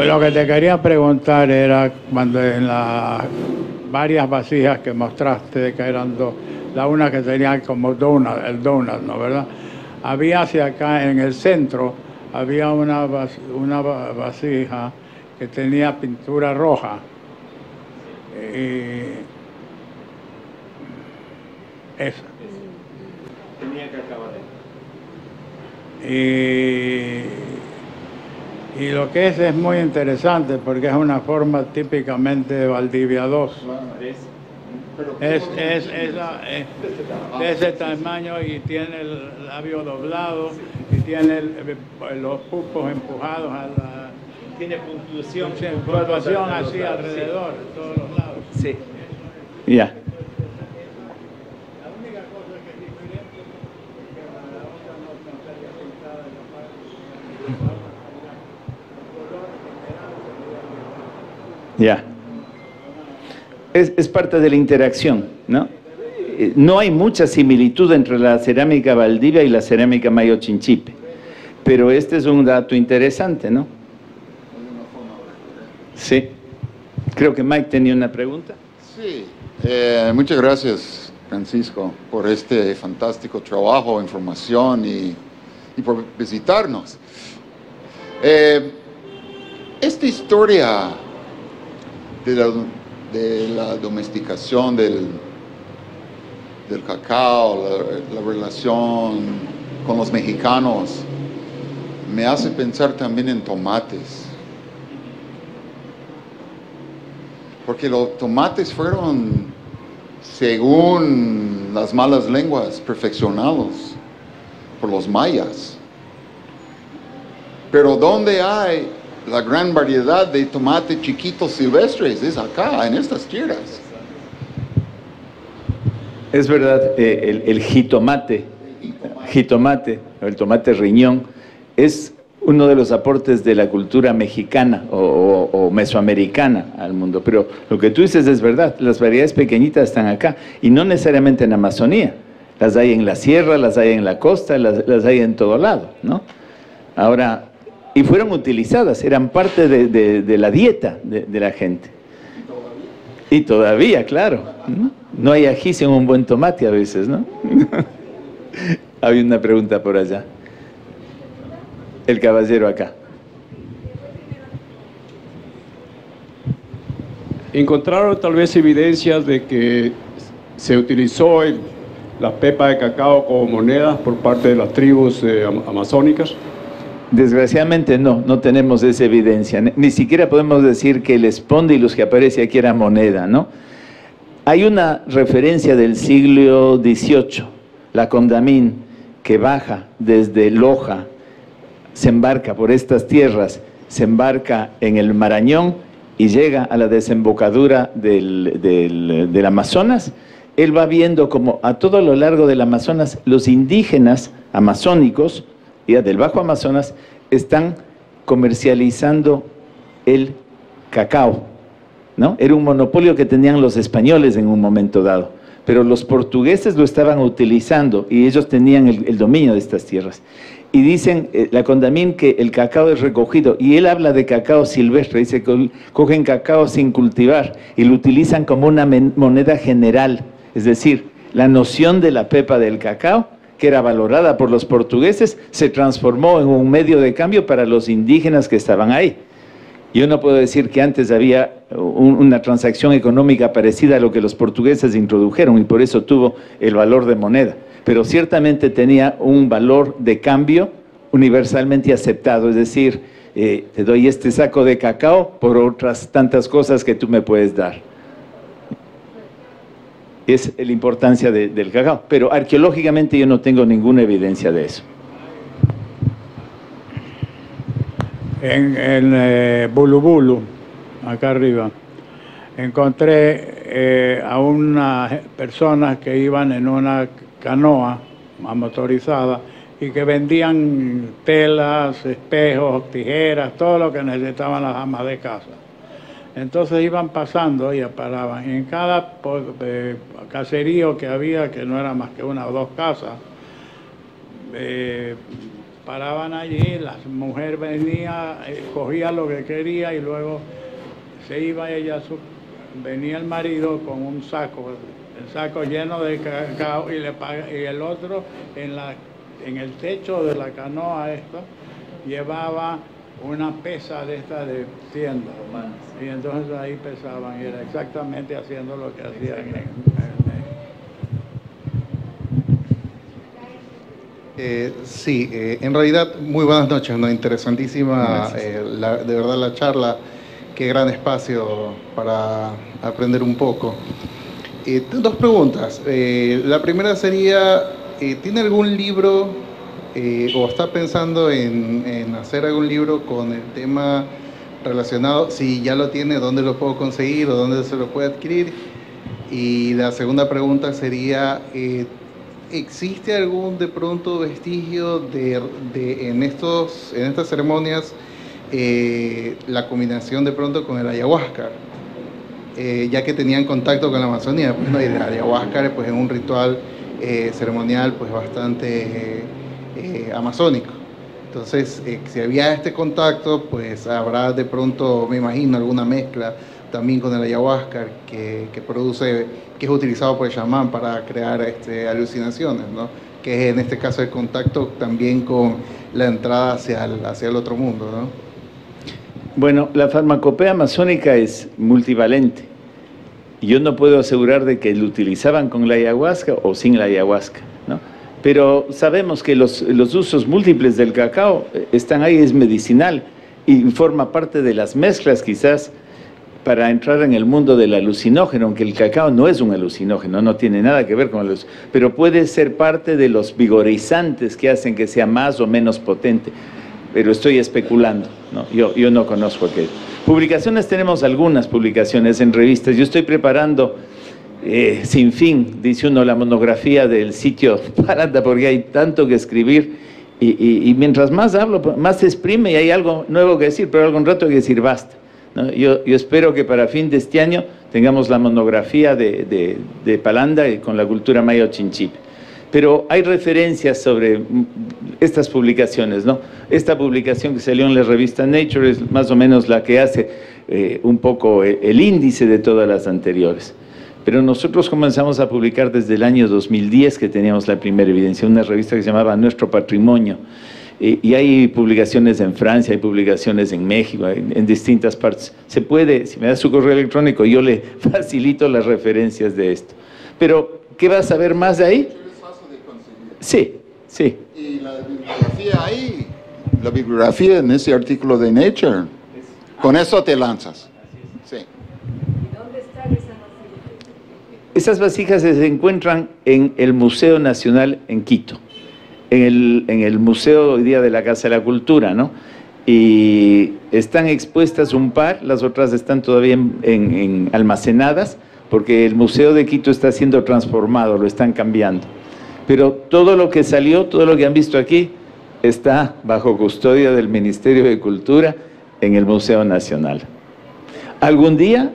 Speaker 2: Lo que te quería preguntar era cuando en las varias vasijas que mostraste, que eran dos, la una que tenía como el donut, ¿no? ¿Verdad? Había hacia acá en el centro, había una vasija que tenía pintura roja. Esa.
Speaker 3: Tenía cacao adentro.
Speaker 2: Y lo que es muy interesante porque es una forma típicamente de Valdivia II. Es de ese tamaño y tiene el labio doblado y tiene los pupos empujados a la...
Speaker 3: Tiene puntuación.
Speaker 2: Sí, puntuación así alrededor, en todos los lados.
Speaker 3: Sí. Ya.
Speaker 2: La única cosa que es diferente es que la otra no estaría pintada en la parte.
Speaker 3: Ya. Es parte de la interacción, ¿no? no hay mucha similitud entre la cerámica Valdivia y la cerámica Mayo Chinchipe, pero este es un dato interesante, ¿no? Sí. Creo que Mike tenía una pregunta.
Speaker 8: Sí, muchas gracias, Francisco, por este fantástico trabajo, información y por visitarnos. Esta historia de la domesticación del cacao, la relación con los mexicanos, me hace pensar también en tomates. Porque los tomates fueron, según las malas lenguas, perfeccionados por los mayas. Pero donde hay la gran variedad de tomates chiquitos silvestres es acá, en estas tierras.
Speaker 3: Es verdad, el jitomate, o el tomate riñón, es uno de los aportes de la cultura mexicana o mesoamericana al mundo. Pero lo que tú dices es verdad, las variedades pequeñitas están acá, y no necesariamente en Amazonía. Las hay en la sierra, las hay en la costa, las hay en todo lado, ¿no? Ahora, y fueron utilizadas, eran parte de la dieta de la gente. Y todavía, claro, ¿no? No hay ají sin un buen tomate a veces, ¿no? Había una pregunta por allá. El caballero acá.
Speaker 9: ¿Encontraron tal vez evidencias de que se utilizó la pepa de cacao como moneda por parte de las tribus amazónicas?
Speaker 3: Desgraciadamente no tenemos esa evidencia. Ni siquiera podemos decir que el espondylus que aparece aquí era moneda, ¿no? Hay una referencia del siglo XVIII, la Condamine, que baja desde Loja, se embarca por estas tierras, se embarca en el Marañón y llega a la desembocadura del Amazonas. Él va viendo como a todo lo largo del Amazonas los indígenas amazónicos, ya del Bajo Amazonas, están comercializando el cacao, ¿no? Era un monopolio que tenían los españoles en un momento dado, pero los portugueses lo estaban utilizando y ellos tenían el dominio de estas tierras. Y dicen, la Condamine, que el cacao es recogido, y él habla de cacao silvestre, dice que cogen cacao sin cultivar y lo utilizan como una moneda general, es decir, la noción de la pepa del cacao, que era valorada por los portugueses, se transformó en un medio de cambio para los indígenas que estaban ahí. Yo no puedo decir que antes había una transacción económica parecida a lo que los portugueses introdujeron y por eso tuvo el valor de moneda, pero ciertamente tenía un valor de cambio universalmente aceptado, es decir, te doy este saco de cacao por otras tantas cosas que tú me puedes dar. Es la importancia del cacao, pero arqueológicamente yo no tengo ninguna evidencia de eso.
Speaker 2: En Bulubulu, acá arriba, encontré a unas personas que iban en una canoa motorizada y que vendían telas, espejos, tijeras, todo lo que necesitaban las amas de casa. Entonces iban pasando y paraban. Y en cada caserío que había, que no era más que una o dos casas, paraban allí, la mujer venía, cogía lo que quería y luego se iba ella, venía el marido con un saco, el saco lleno de cacao y el otro en el techo de la canoa esta llevaba una pesa de esta de tienda y entonces ahí pesaban y era exactamente haciendo lo que hacían
Speaker 10: en realidad, muy buenas noches, ¿no? Interesantísima, de verdad la charla, qué gran espacio para aprender un poco. Dos preguntas. La primera sería, ¿tiene algún libro o está pensando en hacer algún libro con el tema relacionado? Si ya lo tiene, ¿dónde lo puedo conseguir o dónde se lo puede adquirir? Y la segunda pregunta sería, ¿existe algún de pronto vestigio en estas ceremonias la combinación de pronto con el ayahuasca? ya que tenían contacto con la Amazonía, pues, ¿no? Y la ayahuasca, pues, en un ritual ceremonial, pues, bastante amazónico. Entonces, si había este contacto, pues habrá de pronto, me imagino, alguna mezcla también con el ayahuasca que produce, que es utilizado por el chamán para crear alucinaciones, ¿no? Que es en este caso el contacto también con la entrada hacia el otro mundo, ¿no?
Speaker 3: Bueno, la farmacopea amazónica es multivalente. Yo no puedo asegurar de que lo utilizaban con la ayahuasca o sin la ayahuasca, ¿no? Pero sabemos que los usos múltiples del cacao están ahí, es medicinal y forma parte de las mezclas quizás para entrar en el mundo del alucinógeno, aunque el cacao no es un alucinógeno, no tiene nada que ver con el pero puede ser parte de los vigorizantes que hacen que sea más o menos potente. Pero estoy especulando, ¿no? Yo no conozco aquello. Publicaciones, tenemos algunas publicaciones en revistas. Yo estoy preparando sin fin, dice uno, la monografía del sitio Palanda, porque hay tanto que escribir y mientras más hablo, más se exprime y hay algo nuevo que decir, pero algún rato hay que decir basta, ¿no? Yo espero que para fin de este año tengamos la monografía de Palanda con la cultura maya Chinchipe. Pero hay referencias sobre estas publicaciones, ¿no? Esta publicación que salió en la revista Nature es más o menos la que hace un poco el índice de todas las anteriores. Pero nosotros comenzamos a publicar desde el año 2010 que teníamos la primera evidencia, una revista que se llamaba Nuestro Patrimonio. Y hay publicaciones en Francia, hay publicaciones en México, en distintas partes. Se puede, si me da su correo electrónico, yo le facilito las referencias de esto. Pero, ¿qué vas a ver más de ahí? Sí, sí.
Speaker 8: Y la bibliografía ahí, la bibliografía en ese artículo de Nature, con eso te lanzas. Sí.
Speaker 11: ¿Y dónde están esas vasijas?
Speaker 3: Esas vasijas se encuentran en el Museo Nacional en Quito, en el Museo hoy día de la Casa de la Cultura, ¿no? Y están expuestas un par, las otras están todavía almacenadas, porque el Museo de Quito está siendo transformado, lo están cambiando. Pero todo lo que salió, todo lo que han visto aquí, está bajo custodia del Ministerio de Cultura en el Museo Nacional. Algún día,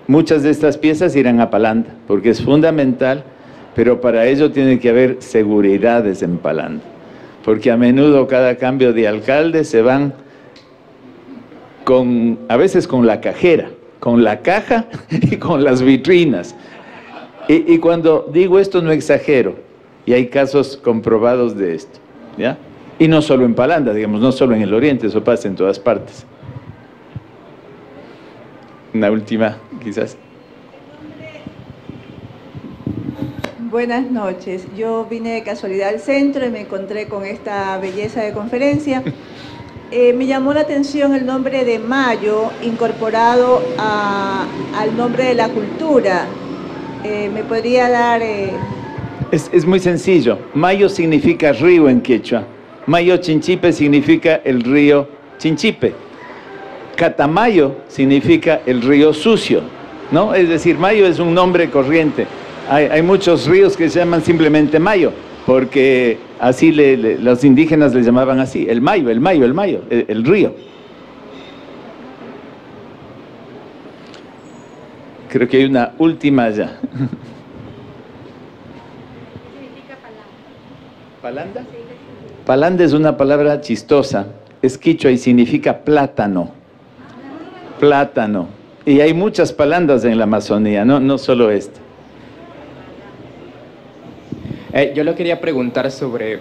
Speaker 3: muchas de estas piezas irán a Palanda, porque es fundamental, pero para ello tiene que haber seguridades en Palanda, porque a menudo cada cambio de alcalde se van a veces con la cajera, con la caja y con las vitrinas. Y cuando digo esto no exagero, y hay casos comprobados de esto, ¿ya? Y no solo en Palanda, digamos, no solo en el Oriente, eso pasa en todas partes. Una última, quizás.
Speaker 12: Buenas noches. Yo vine de casualidad al centro y me encontré con esta belleza de conferencia. Me llamó la atención el nombre de Mayo incorporado al nombre de la cultura. ¿Me podría dar...?
Speaker 3: Es muy sencillo. Mayo significa río en quechua. Mayo Chinchipe significa el río Chinchipe. Catamayo significa el río sucio, ¿no? Es decir, Mayo es un nombre corriente. Hay muchos ríos que se llaman simplemente Mayo, porque así los indígenas le llamaban así, el Mayo, el río. Creo que hay una última ya. ¿Palanda? Palanda es una palabra chistosa, es quichua y significa plátano. Plátano. Y hay muchas palandas en la Amazonía, no solo esta.
Speaker 13: Yo le quería preguntar sobre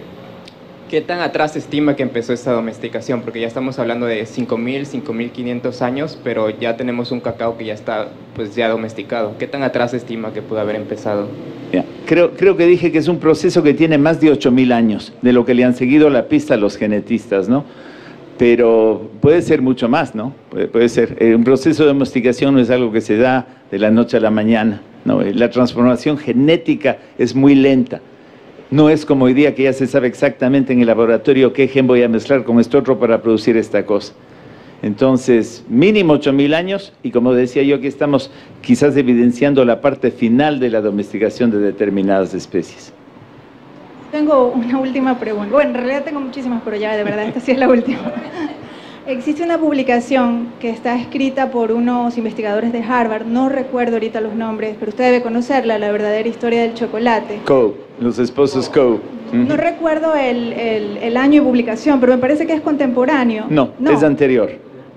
Speaker 13: qué tan atrás estima que empezó esta domesticación, porque ya estamos hablando de 5.000, 5.500 años, pero ya tenemos un cacao que ya está pues ya domesticado. ¿Qué tan atrás estima que pudo haber empezado?
Speaker 3: Yeah. Creo que dije que es un proceso que tiene más de 8.000 años, de lo que le han seguido la pista a los genetistas, ¿no? Pero puede ser mucho más, ¿no? Puede ser. Un proceso de domesticación no es algo que se da de la noche a la mañana, ¿no? La transformación genética es muy lenta. No es como hoy día que ya se sabe exactamente en el laboratorio qué gen voy a mezclar con este otro para producir esta cosa. Entonces, mínimo 8.000 años, y como decía yo, aquí estamos quizás evidenciando la parte final de la domesticación de determinadas especies.
Speaker 4: Tengo una última pregunta. Bueno, en realidad tengo muchísimas, pero ya de verdad esta sí es la última. Existe una publicación que está escrita por unos investigadores de Harvard, no recuerdo ahorita los nombres, pero usted debe conocerla, La verdadera historia del chocolate.
Speaker 3: Coe, los esposos Coe.
Speaker 4: No recuerdo el año de publicación, pero me parece que es contemporáneo.
Speaker 3: No, es anterior.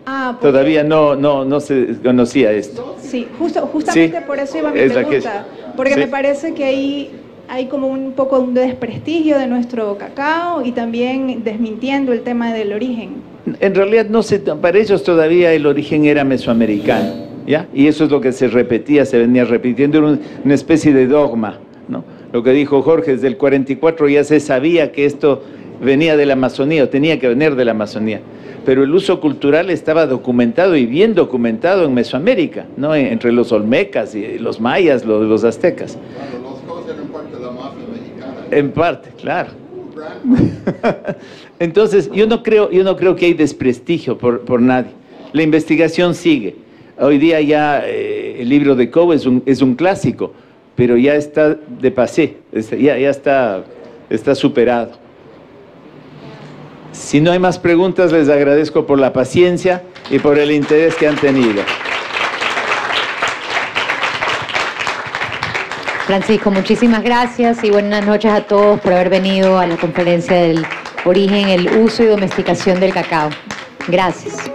Speaker 4: Ah,
Speaker 3: todavía no se conocía esto.
Speaker 4: Sí, justamente
Speaker 3: Sí,
Speaker 4: por eso iba mi
Speaker 3: es la que
Speaker 4: pregunta, porque
Speaker 3: sí.
Speaker 4: me parece que ahí hay como un poco de desprestigio de nuestro cacao y también desmintiendo el tema del origen.
Speaker 3: En realidad para ellos todavía el origen era mesoamericano, ¿ya? Y eso es lo que se repetía, se venía repitiendo, era una especie de dogma, ¿no? Lo que dijo Jorge, desde el 44 ya se sabía que esto venía de la Amazonía, o tenía que venir de la Amazonía, pero el uso cultural estaba documentado y bien documentado en Mesoamérica, ¿no? Entre los olmecas y los mayas, los aztecas.
Speaker 8: Claro, los Coes eran parte de la mafia mexicana.
Speaker 3: En parte, claro. Entonces, yo no creo que hay desprestigio por nadie. La investigación sigue. Hoy día ya el libro de Coe es un clásico, pero ya está de pasé, ya está superado. Si no hay más preguntas, les agradezco por la paciencia y por el interés que han tenido.
Speaker 1: Francisco, muchísimas gracias y buenas noches a todos por haber venido a la conferencia del origen, el uso y domesticación del cacao. Gracias.